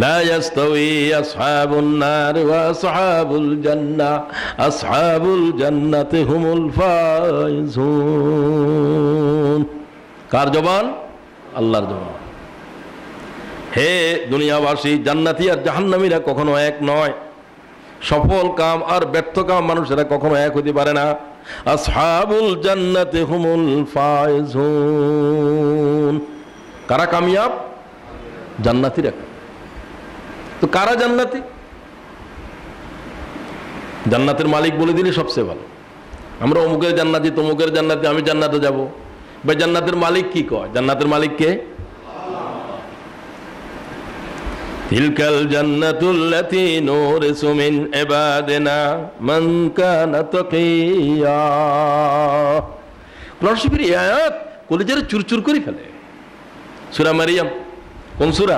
লা ইয়াস্তাওয়ি আসহাবুন নার ওয়া আসহাবুল জান্নাহ, আসহাবুল জান্নাতি হুমুল ফাইজুন। কার জবান? আল্লাহর জবান। হে দুনিয়াবাসী, জান্নাতি আর জাহান্নামীরা কখনো এক নয়। সফল কাম আর ব্যর্থ কাম মানুষেরা কখনো এক হতে পারে না। আসহাবুল জান্নাতি হুমুল ফাইজুন। কারা কামিয়াব? জান্নাতীরা। তো কারা জান্নাতি? জান্নাতের মালিক বলে দিলে সবচেয়ে ভালো। আমরা অমুকের জান্নাতি, তমুকের জান্নাতি, আমি জান্নাতে যাব। ভাই জান্নাতের মালিক কি কয়? জান্নাতের মালিক কে? তিলকাল জান্নাতুল্লাতী নুরিসু মিন ইবাদিনা মান কানা তাকিয়া। কোরআন শরীফের এই আয়াত কলিজারে চুরচুর করে ফেলে। সূরা মারিয়াম, কোন সূরা?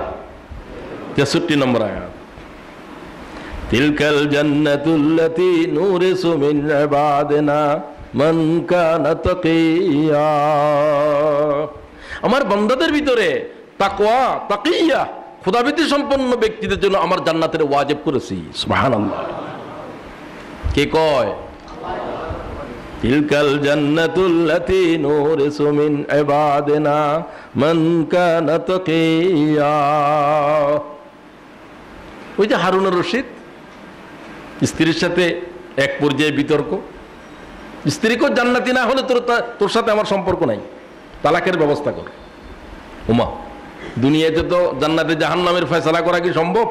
63 নম্বর আয়াত, তিলকাল জান্নাতুল্লাতী নুরিসু মিন ইবাদিনা মান কানা তাকিয়া। আমার বান্দাদের ভিতরে তাকওয়া, তাকিয়া, খোদাভীতি সম্পন্ন ব্যক্তিদের জন্য আমার জান্নাতের ওয়াজিব করেছি। সুবহানাল্লাহ। কে কয়? তিলকাল জান্নাতুল্লাতী নুরিসু মিন ইবাদিনা মান কানা তাকিয়া। ওই যে হারুনুর রশিদ স্ত্রীর সাথে এক পর্যায়ে বিতর্ক, স্ত্রীকে জান্নাতি না হলে তোর সাথে আমার সম্পর্ক নাই, তালাকের ব্যবস্থা কর। উমা, দুনিয়াতে তো জান্নাতে জাহান্নামের ফয়সালা করা কি সম্ভব?